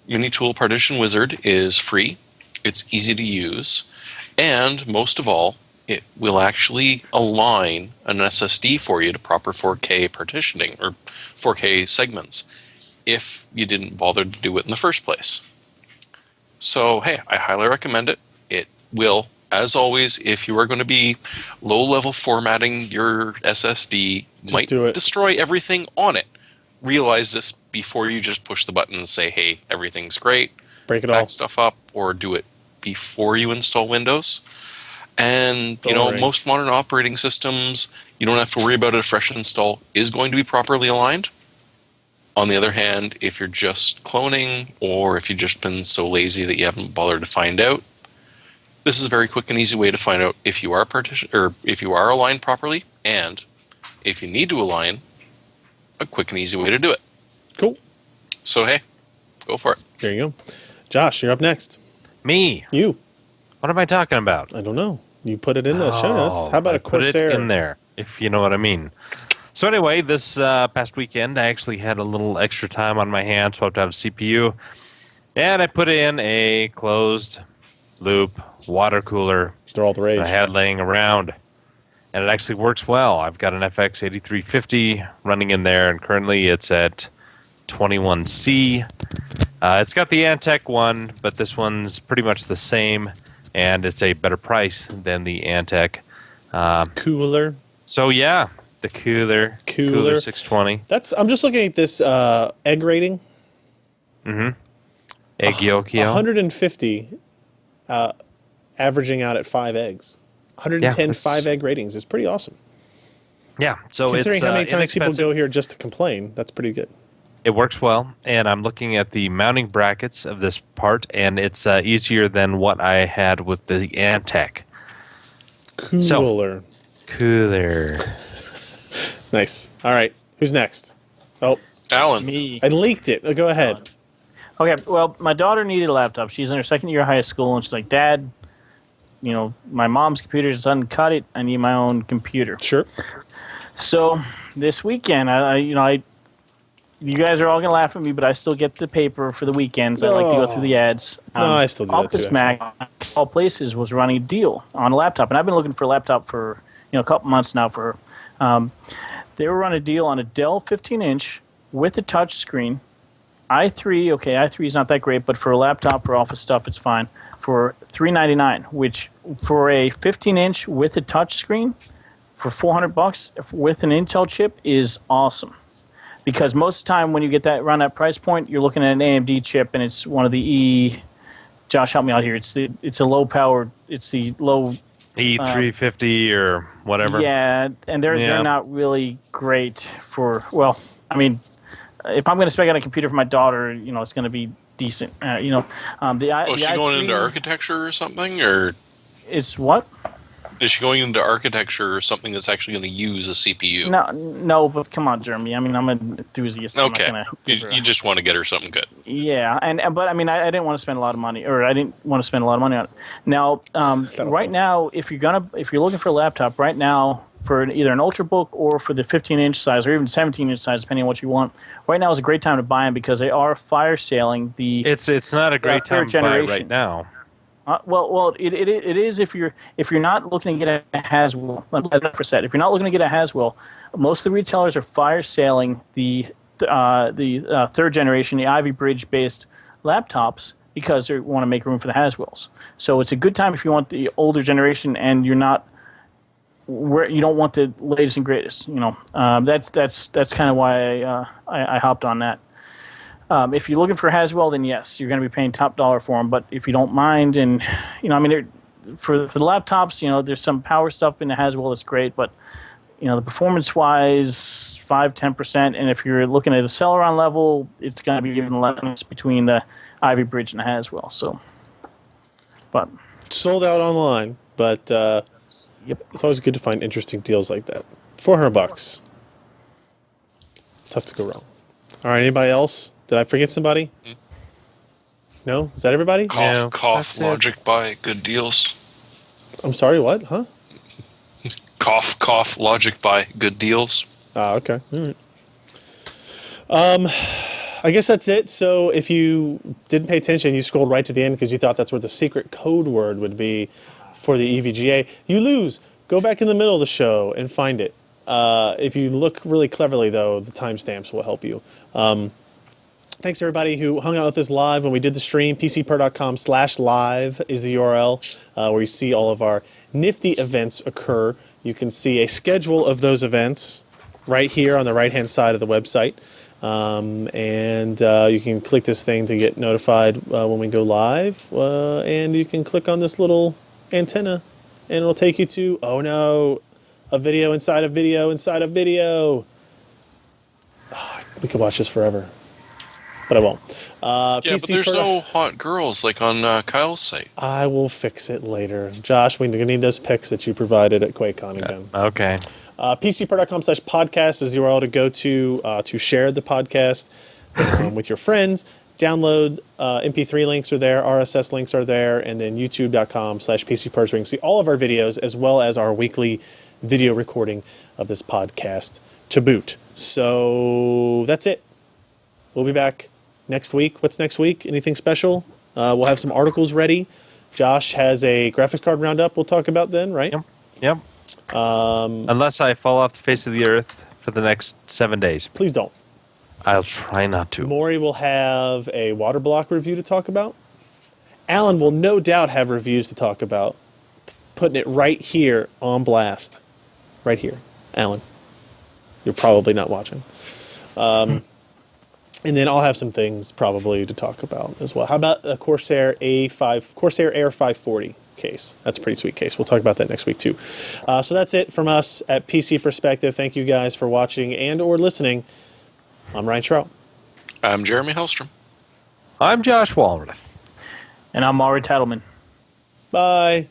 MiniTool Partition Wizard is free, it's easy to use, and most of all, it will actually align an SSD for you to proper 4K partitioning or 4K segments if you didn't bother to do it in the first place. So, hey, I highly recommend it. It will, as always, if you are going to be low-level formatting your SSD, might destroy everything on it. Realize this before you just push the button and say, hey, everything's great. Break it back all. stuff up, or do it before you install Windows. And, most modern operating systems, you don't have to worry about it. A fresh install is going to be properly aligned. On the other hand, if you're just cloning, or if you've just been so lazy that you haven't bothered to find out, this is a very quick and easy way to find out if you are if you are aligned properly, and if you need to align, a quick and easy way to do it. Cool. So, hey, go for it. There you go. Josh, you're up next. Me. You. What am I talking about? I don't know. You put it in the show notes. How about I a Corsair? put it in there, if you know what I mean. So anyway, this past weekend, I actually had a little extra time on my hands, swapped out a CPU, and I put in a closed loop water cooler They're all the rage. that I had laying around. And it actually works well. I've got an FX 8350 running in there, and currently it's at 21C. It's got the Antec one, but this one's pretty much the same, and it's a better price than the Antec. Cooler. So yeah, the cooler 620. I'm just looking at this egg rating. Egg yolk, 150, averaging out at 5 eggs. 110 5-egg ratings is pretty awesome. Yeah, so Considering it's how many times people inexpensive. go here just to complain, that's pretty good. It works well, and I'm looking at the mounting brackets of this part, and it's easier than what I had with the Antec. Cooler. Cooler. Nice. All right. Who's next? Oh, Alan. Me. I leaked it. Go ahead. Okay, well, my daughter needed a laptop. She's in her second year of high school, and she's like, Dad, my mom's computer doesn't cut it. I need my own computer. Sure. So this weekend, you guys are all gonna laugh at me, but I still get the paper for the weekends. I like to go through the ads. No, I still do that Office too, Mac, all places was running a deal on a laptop, and I've been looking for a laptop for a couple months now. They were running a deal on a Dell 15-inch with a touch screen. i3, i3 is not that great, but for a laptop for office stuff, it's fine. For $399, which for a 15-inch with a touch screen for $400 with an Intel chip is awesome. Because most of the time when you get that around that price point, you're looking at an AMD chip, and it's one of the Josh, help me out here. It's a low powered. It's the low E350 or whatever. Yeah, and they're not really great for. Well, I mean, if I'm going to spec out a computer for my daughter, it's going to be decent. Is she going into architecture or something, or is what? Is she going into architecture or something that's actually going to use a CPU? No, but come on, Jeremy. I mean, I'm an enthusiast. Okay, you just want to get her something good. Yeah, but I mean, I didn't want to spend a lot of money, or I didn't want to spend a lot of money on it. Now, right now, if you're looking for a laptop right now for either an Ultrabook or for the 15-inch size or even 17-inch size, depending on what you want, right now is a great time to buy them because they are fire sailing the. It's not a great time to buy right now. It is if you're not looking to get a Haswell. If you're not looking to get a Haswell, most of the retailers are fire sailing the third generation, the Ivy Bridge based laptops because they want to make room for the Haswells. So it's a good time if you want the older generation and you don't want the latest and greatest. That's kind of why I hopped on that. If you're looking for Haswell, then yes, you're going to be paying top dollar for them. But if you don't mind, and for the laptops, there's some power stuff in the Haswell that's great, but the performance-wise, 5-10%. And if you're looking at a Celeron level, it's going to be even less between the Ivy Bridge and the Haswell. So, but sold out online, but yep, it's always good to find interesting deals like that. $400, tough to go wrong. All right, anybody else? Did I forget somebody? No? Is that everybody? Cough, Logic buy good deals. I'm sorry, what? Huh? Cough, Logic buy good deals. Okay. All right. I guess that's it. So if you didn't pay attention, you scrolled right to the end because you thought that's where the secret code word would be for the EVGA. You lose. Go back in the middle of the show and find it. If you look really cleverly, though, the timestamps will help you. Thanks, everybody who hung out with us live when we did the stream. pcper.com/live is the URL where you see all of our nifty events occur. You can see a schedule of those events right here on the right-hand side of the website. And you can click this thing to get notified when we go live. And you can click on this little antenna, and it'll take you to, oh no, a video inside a video inside a video. Oh, we could watch this forever. But I won't. But there's no hot girls like on Kyle's site. I will fix it later. Josh, we need those pics that you provided at QuakeCon again. Okay. PCPer.com/podcast is the URL to go to share the podcast with your friends. download MP3 links are there, RSS links are there, and then youtube.com/PCPers where you can see all of our videos as well as our weekly video recording of this podcast to boot. So that's it. We'll be back next week. What's next week? Anything special? We'll have some articles ready. Josh has a graphics card roundup we'll talk about then, right? Yep. Unless I fall off the face of the earth for the next 7 days. Please don't. I'll try not to. Maury will have a water block review to talk about. Alan will no doubt have reviews to talk about. Putting it right here on blast. Right here. Alan. You're probably not watching. And then I'll have some things probably to talk about as well. How about a Corsair Air 540 case? That's a pretty sweet case. We'll talk about that next week too. So that's it from us at PC Perspective. Thank you guys for watching and or listening. I'm Ryan Schrout. I'm Jeremy Hellstrom. I'm Josh Walrath. And I'm Maury Titleman. Bye.